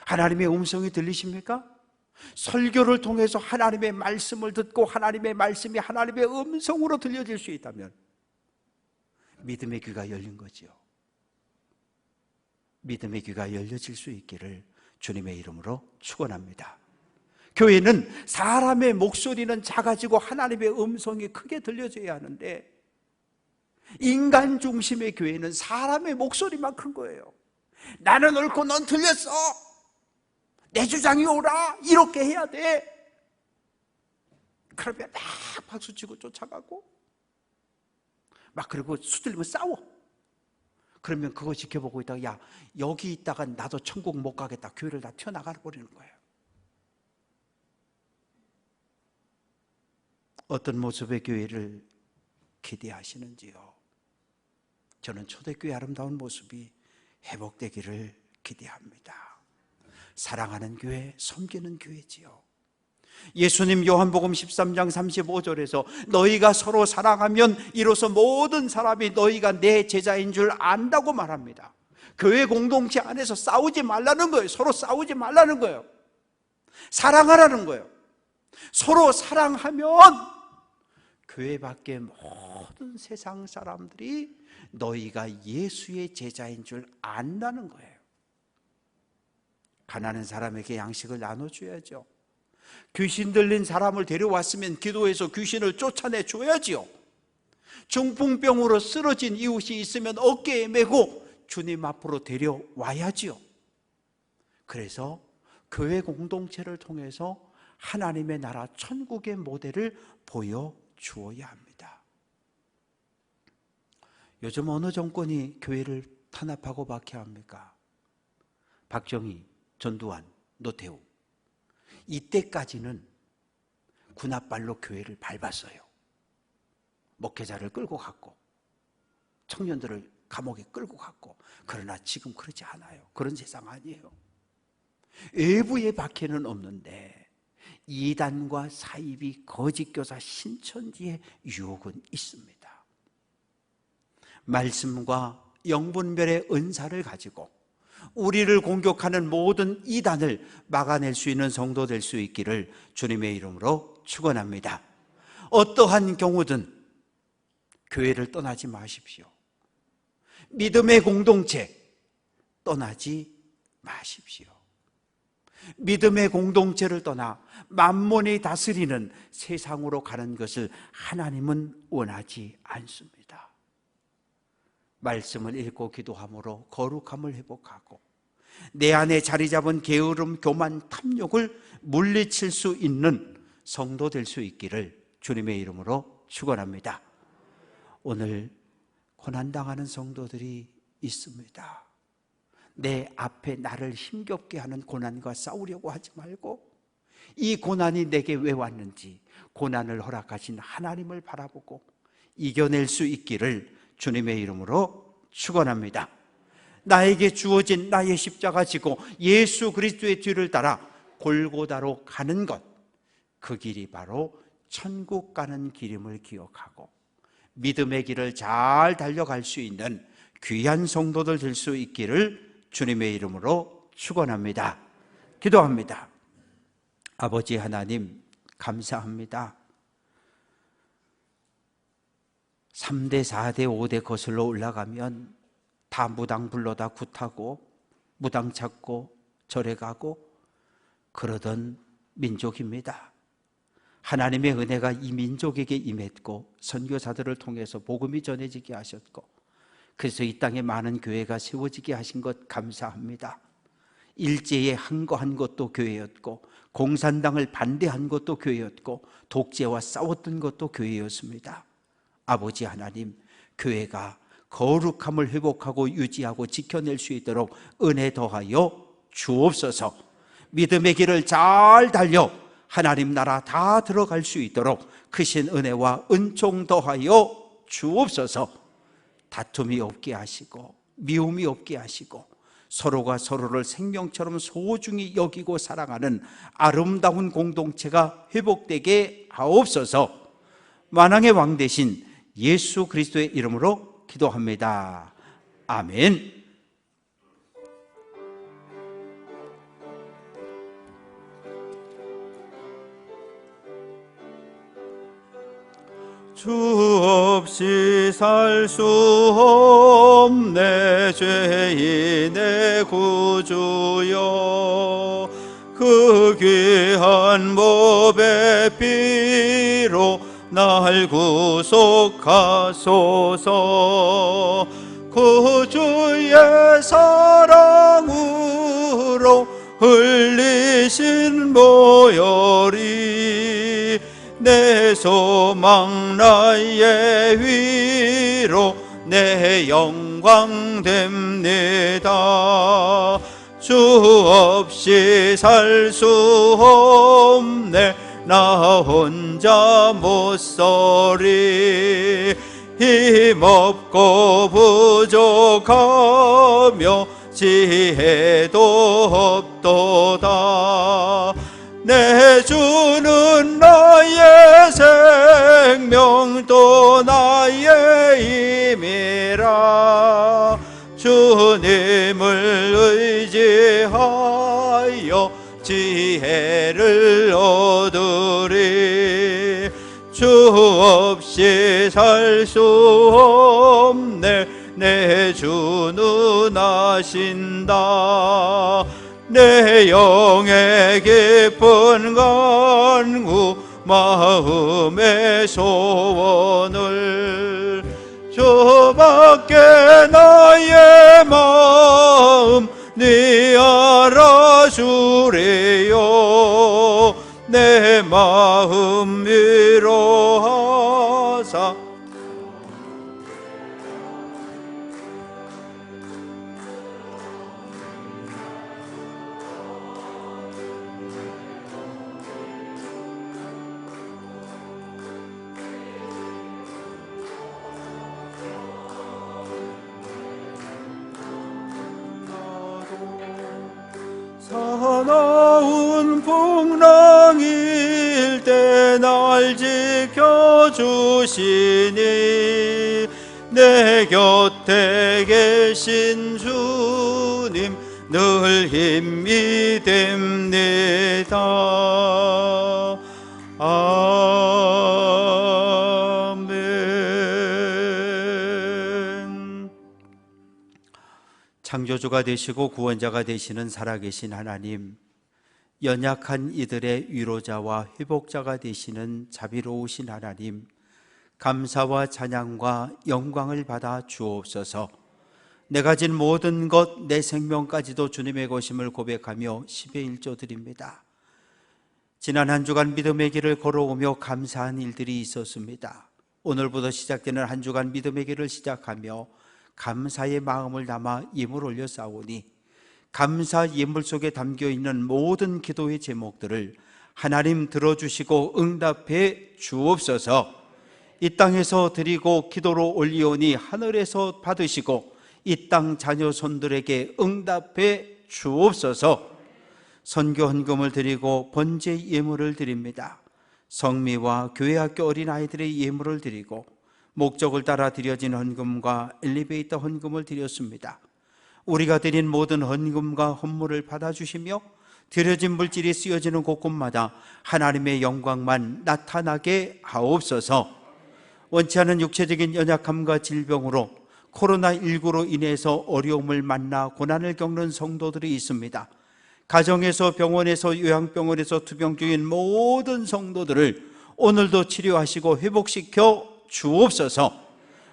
하나님의 음성이 들리십니까? 설교를 통해서 하나님의 말씀을 듣고 하나님의 말씀이 하나님의 음성으로 들려질 수 있다면 믿음의 귀가 열린 거지요. 믿음의 귀가 열려질 수 있기를 주님의 이름으로 축원합니다. 교회는 사람의 목소리는 작아지고 하나님의 음성이 크게 들려져야 하는데 인간 중심의 교회는 사람의 목소리만 큰 거예요. 나는 옳고 넌 틀렸어. 내 주장이 옳아. 이렇게 해야 돼. 그러면 막 박수치고 쫓아가고 막 그리고 수들리면 싸워. 그러면 그거 지켜보고 있다가 야 여기 있다가 나도 천국 못 가겠다. 교회를 다 튀어나가 버리는 거예요. 어떤 모습의 교회를 기대하시는지요? 저는 초대교회 아름다운 모습이 회복되기를 기대합니다. 사랑하는 교회, 섬기는 교회지요. 예수님 요한복음 13장 35절에서 너희가 서로 사랑하면 이로써 모든 사람이 너희가 내 제자인 줄 안다고 말합니다. 교회 공동체 안에서 싸우지 말라는 거예요. 서로 싸우지 말라는 거예요. 사랑하라는 거예요. 서로 사랑하면 교회 밖의 모든 세상 사람들이 너희가 예수의 제자인 줄 안다는 거예요. 가난한 사람에게 양식을 나눠줘야죠. 귀신 들린 사람을 데려왔으면 기도해서 귀신을 쫓아내 줘야지요. 중풍병으로 쓰러진 이웃이 있으면 어깨에 메고 주님 앞으로 데려와야지요. 그래서 교회 공동체를 통해서 하나님의 나라 천국의 모델을 보여주어야 합니다. 요즘 어느 정권이 교회를 탄압하고 박해합니까? 박정희, 전두환, 노태우 이때까지는 군합발로 교회를 밟았어요. 목회자를 끌고 갔고 청년들을 감옥에 끌고 갔고. 그러나 지금 그러지 않아요. 그런 세상 아니에요. 외부의 박해는 없는데 이단과 사이비, 거짓교사, 신천지의 유혹은 있습니다. 말씀과 영분별의 은사를 가지고 우리를 공격하는 모든 이단을 막아낼 수 있는 성도 될 수 있기를 주님의 이름으로 축원합니다. 어떠한 경우든 교회를 떠나지 마십시오. 믿음의 공동체 떠나지 마십시오. 믿음의 공동체를 떠나 만몬이 다스리는 세상으로 가는 것을 하나님은 원하지 않습니다. 말씀을 읽고 기도함으로 거룩함을 회복하고 내 안에 자리 잡은 게으름, 교만, 탐욕을 물리칠 수 있는 성도 될 수 있기를 주님의 이름으로 축원합니다. 오늘 고난당하는 성도들이 있습니다. 내 앞에 나를 힘겹게 하는 고난과 싸우려고 하지 말고 이 고난이 내게 왜 왔는지 고난을 허락하신 하나님을 바라보고 이겨낼 수 있기를 주님의 이름으로 축원합니다. 나에게 주어진 나의 십자가 지고 예수 그리스도의 뒤를 따라 골고다로 가는 것, 그 길이 바로 천국 가는 길임을 기억하고 믿음의 길을 잘 달려갈 수 있는 귀한 성도들 될 수 있기를 주님의 이름으로 축원합니다. 기도합니다. 아버지 하나님 감사합니다. 3대, 4대, 5대 거슬러 올라가면 다 무당 불러다 굿하고 무당 찾고 절에 가고 그러던 민족입니다. 하나님의 은혜가 이 민족에게 임했고 선교사들을 통해서 복음이 전해지게 하셨고, 그래서 이 땅에 많은 교회가 세워지게 하신 것 감사합니다. 일제에 항거한 것도 교회였고, 공산당을 반대한 것도 교회였고, 독재와 싸웠던 것도 교회였습니다. 아버지 하나님, 교회가 거룩함을 회복하고 유지하고 지켜낼 수 있도록 은혜 더하여 주옵소서. 믿음의 길을 잘 달려 하나님 나라 다 들어갈 수 있도록 크신 은혜와 은총 더하여 주옵소서. 다툼이 없게 하시고 미움이 없게 하시고 서로가 서로를 생명처럼 소중히 여기고 사랑하는 아름다운 공동체가 회복되게 하옵소서. 만왕의 왕 대신 예수 그리스도의 이름으로 기도합니다. 아멘. 주 없이 살 수 없네 죄인의 구주여, 그 귀한 몸의 피로 날 구속하소서. 구주의 사랑으로 흘리신 보혈이 내 소망 나의 위로 내 영광 됩니다. 주 없이 살 수 없네 나 혼자 못 서리. 힘없고 부족하며 지혜도 없도다. 내 주는 나의 생명 또 나의 힘이라. 주님을 의지하여 지혜를 얻으리. 주 없이 살 수 없네 내 주는 아신다. 내 영의 깊은 간구 마음의 소원을 주밖에 나의 마음 네 알아주리요. 내 마음 위로하사 사나운 풍랑일 때 날 지켜주시니 내 곁에 계신 주님 늘 힘이 됩니다. 아멘. 창조주가 되시고 구원자가 되시는 살아계신 하나님, 연약한 이들의 위로자와 회복자가 되시는 자비로우신 하나님, 감사와 찬양과 영광을 받아 주옵소서. 내가 진 모든 것, 내 생명까지도 주님의 것임을 고백하며 10의 1조 드립니다. 지난 한 주간 믿음의 길을 걸어오며 감사한 일들이 있었습니다. 오늘부터 시작되는 한 주간 믿음의 길을 시작하며 감사의 마음을 담아 예물 올려 싸우니, 감사 예물 속에 담겨있는 모든 기도의 제목들을 하나님 들어주시고 응답해 주옵소서. 이 땅에서 드리고 기도로 올리오니 하늘에서 받으시고 이 땅 자녀손들에게 응답해 주옵소서. 선교 헌금을 드리고 번제 예물을 드립니다. 성미와 교회학교 어린아이들의 예물을 드리고 목적을 따라 드려진 헌금과 엘리베이터 헌금을 드렸습니다. 우리가 드린 모든 헌금과 헌물을 받아주시며 드려진 물질이 쓰여지는 곳곳마다 하나님의 영광만 나타나게 하옵소서. 원치 않은 육체적인 연약함과 질병으로 코로나19로 인해서 어려움을 만나 고난을 겪는 성도들이 있습니다. 가정에서, 병원에서, 요양병원에서 투병 중인 모든 성도들을 오늘도 치료하시고 회복시켜 주옵소서.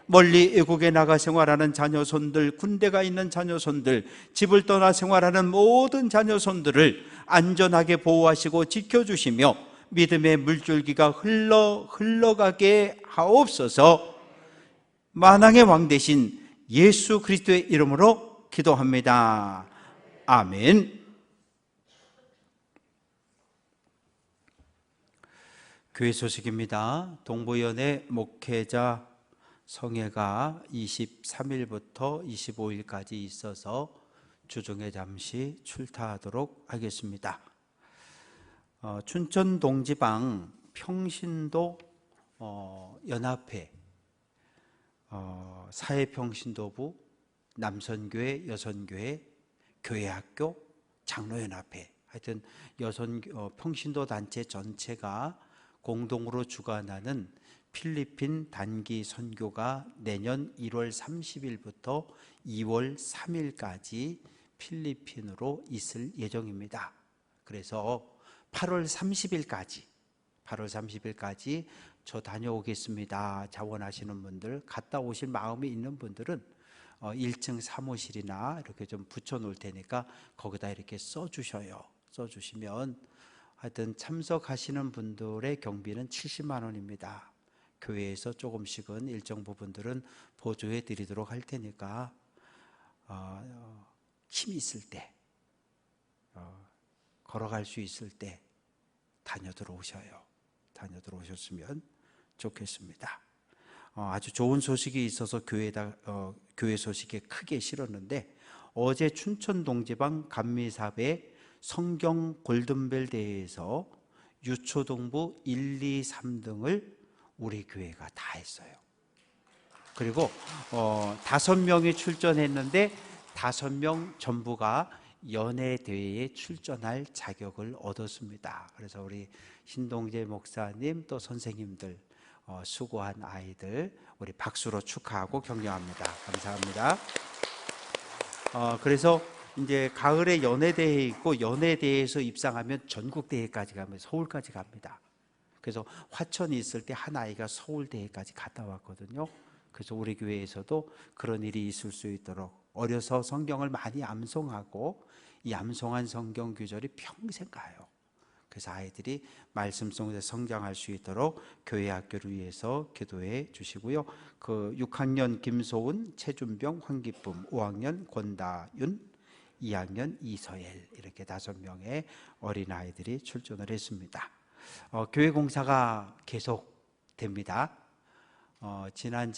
멀리 외국에 나가 생활하는 자녀손들, 군대가 있는 자녀손들, 집을 떠나 생활하는 모든 자녀손들을 안전하게 보호하시고 지켜주시며 믿음의 물줄기가 흘러가게 하옵소서. 만왕의 왕 되신 예수 그리스도의 이름으로 기도합니다. 아멘. 교회 소식입니다. 동부연의 목회자 성회가 23일부터 25일까지 있어서 주중에 잠시 출타하도록 하겠습니다. 춘천 동지방 평신도 연합회, 사회평신도부, 남선교회, 여선교회, 교회학교, 장로연합회, 하여튼 평신도 단체 전체가 공동으로 주관하는 필리핀 단기 선교가 내년 1월 30일부터 2월 3일까지 필리핀으로 있을 예정입니다. 그래서 8월 30일까지 저 다녀오겠습니다. 자원하시는 분들, 갔다 오실 마음이 있는 분들은 1층 사무실이나 이렇게 좀 붙여놓을 테니까 거기다 이렇게 써주셔요. 써주시면 하여튼 참석하시는 분들의 경비는 70만 원입니다. 교회에서 조금씩은 일정 부분들은 보조해 드리도록 할 테니까 힘이 있을 때, 걸어갈 수 있을 때 다녀들어오셔요. 다녀들어오셨으면 좋겠습니다. 아주 좋은 소식이 있어서 교회 소식에 크게 실었는데, 어제 춘천 동지방 감미사배 성경 골든벨 대회에서 유초등부 1, 2, 3등을 우리 교회가 다 했어요. 그리고 5명이 출전했는데 5명 전부가 연예대회에 출전할 자격을 얻었습니다. 그래서 우리 신동재 목사님 또 선생님들 수고한 아이들 우리 박수로 축하하고 격려합니다. 감사합니다. 그래서 이제 가을에 연예대회 있고, 연예대회에서 입상하면 전국대회까지 가면 서울까지 갑니다. 그래서 화천이 있을 때 한 아이가 서울대회까지 갔다 왔거든요. 그래서 우리 교회에서도 그런 일이 있을 수 있도록 어려서 성경을 많이 암송하고, 이 암송한 성경 구절이 평생 가요. 그래서 아이들이 말씀 속에서 성장할 수 있도록 교회 학교를 위해서 기도해 주시고요. 그 6학년 김소은, 최준병, 황기쁨, 5학년 권다윤, 2학년 이서엘, 이렇게 5명의 어린아이들이 출전을 했습니다. 교회 공사가 계속됩니다. 지난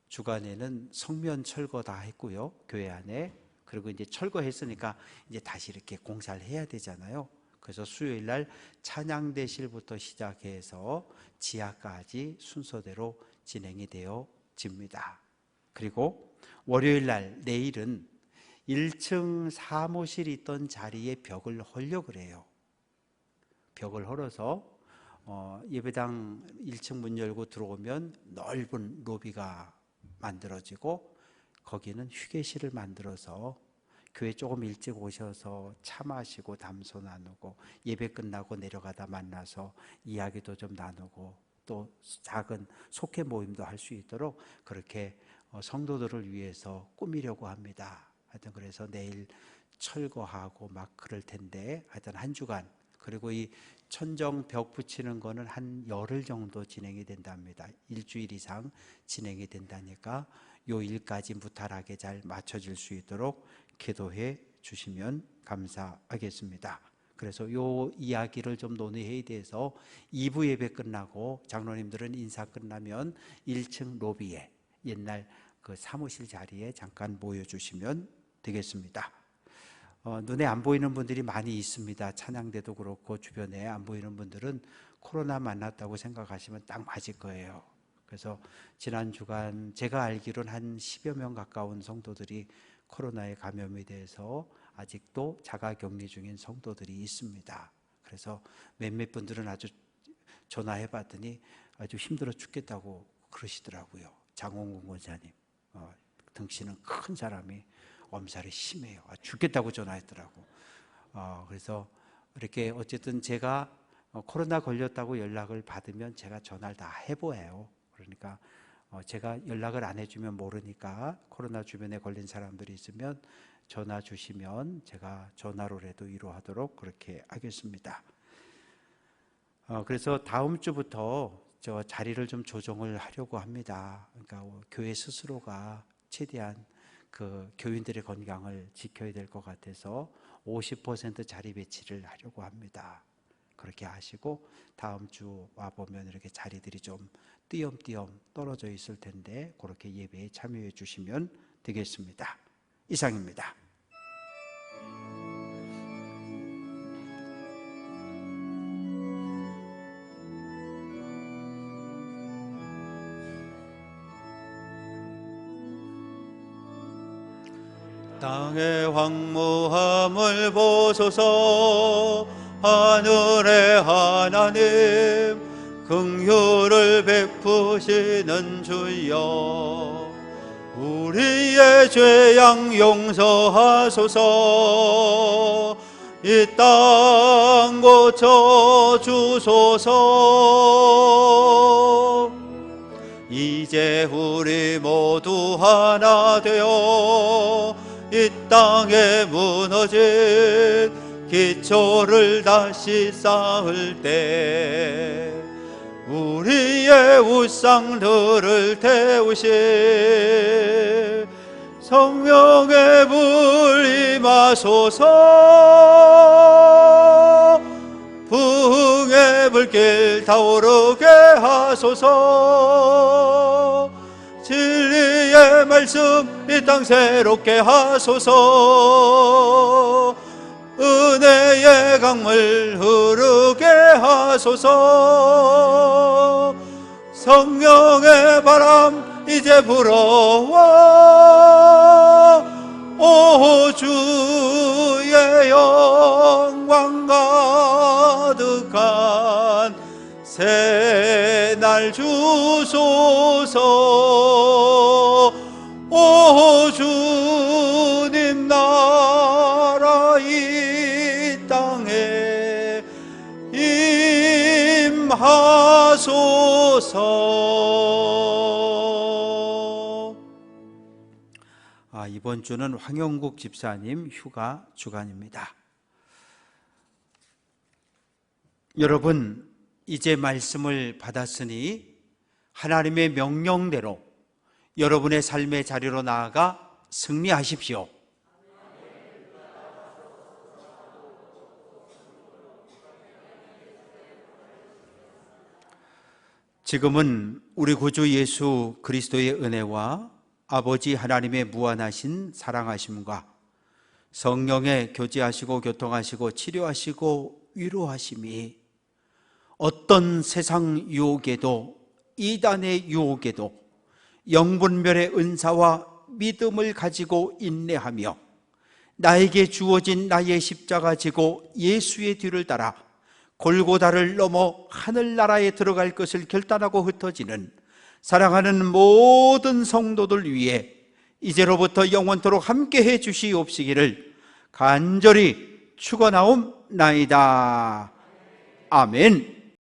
주간에는 성면 철거 다 했고요, 교회 안에. 그리고 이제 철거했으니까 이제 다시 이렇게 공사를 해야 되잖아요. 그래서 수요일 날 찬양대실부터 시작해서 지하까지 순서대로 진행이 되어집니다. 그리고 월요일 날, 내일은 1층 사무실이 있던 자리에 벽을 헐려고 그래요. 벽을 헐어서 예배당 1층 문 열고 들어오면 넓은 로비가 만들어지고, 거기는 휴게실을 만들어서 교회 조금 일찍 오셔서 차 마시고 담소 나누고, 예배 끝나고 내려가다 만나서 이야기도 좀 나누고, 또 작은 속회 모임도 할 수 있도록 그렇게 성도들을 위해서 꾸미려고 합니다. 하여튼 그래서 내일 철거하고 막 그럴 텐데, 하여튼 한 주간, 그리고 이 천정 벽 붙이는 거는 한 열흘 정도 진행이 된답니다. 일주일 이상 진행이 된다니까 요 일까지 무탈하게 잘 맞춰질 수 있도록 기도해 주시면 감사하겠습니다. 그래서 요 이야기를 좀 논의해야 돼서 2부 예배 끝나고 장로님들은 인사 끝나면 1층 로비에 옛날 그 사무실 자리에 잠깐 모여주시면 되겠습니다. 눈에 안 보이는 분들이 많이 있습니다. 찬양대도 그렇고 주변에 안 보이는 분들은 코로나 만났다고 생각하시면 딱 맞을 거예요. 그래서 지난 주간 제가 알기로는 한 10여 명 가까운 성도들이 코로나에 감염이 돼서 아직도 자가격리 중인 성도들이 있습니다. 그래서 몇몇 분들은 아주 전화해 봤더니 아주 힘들어 죽겠다고 그러시더라고요. 장홍근 권사님, 등치는 큰 사람이 엄살이 심해요. 죽겠다고 전화했더라고. 그래서 이렇게 어쨌든 제가 코로나 걸렸다고 연락을 받으면 제가 전화를 다 해보아요. 그러니까 제가 연락을 안 해주면 모르니까 코로나 주변에 걸린 사람들이 있으면 전화 주시면 제가 전화로라도 위로하도록 그렇게 하겠습니다. 그래서 다음 주부터 저 자리를 좀 조정을 하려고 합니다. 그러니까 교회 스스로가 최대한 그 교인들의 건강을 지켜야 될 것 같아서 50% 자리 배치를 하려고 합니다. 그렇게 하시고 다음 주 와보면 이렇게 자리들이 좀 띄엄띄엄 떨어져 있을 텐데 그렇게 예배에 참여해 주시면 되겠습니다. 이상입니다. 땅의 황무함을 보소서. 하늘의 하나님 긍휼을 베푸시는 주여, 우리의 죄악 용서하소서. 이 땅 고쳐 주소서. 이제 우리 모두 하나 되어 이 땅에 무너진 기초를 다시 쌓을 때 우리의 우상들을 태우시 성령의 불 임하소서. 부흥의 불길 타오르게 하소서. 진리의 말씀 이 땅 새롭게 하소서. 은혜의 강물 흐르게 하소서. 성령의 바람 이제 불어와 오 주의 영광 가득한 새날 주소서. 오 주님 나라 이 땅에 임하소서. 이번 주는 황영국 집사님 휴가 주간입니다. 여러분, 이제 말씀을 받았으니 하나님의 명령대로 여러분의 삶의 자리로 나아가 승리하십시오. 지금은 우리 구주 예수 그리스도의 은혜와 아버지 하나님의 무한하신 사랑하심과 성령의 교제하시고 교통하시고 치료하시고 위로하심이 어떤 세상 유혹에도 이단의 유혹에도 영분별의 은사와 믿음을 가지고 인내하며 나에게 주어진 나의 십자가 지고 예수의 뒤를 따라 골고다를 넘어 하늘나라에 들어갈 것을 결단하고 흩어지는 사랑하는 모든 성도들 위해 이제로부터 영원토록 함께해 주시옵시기를 간절히 축원하옵나이다. 아멘.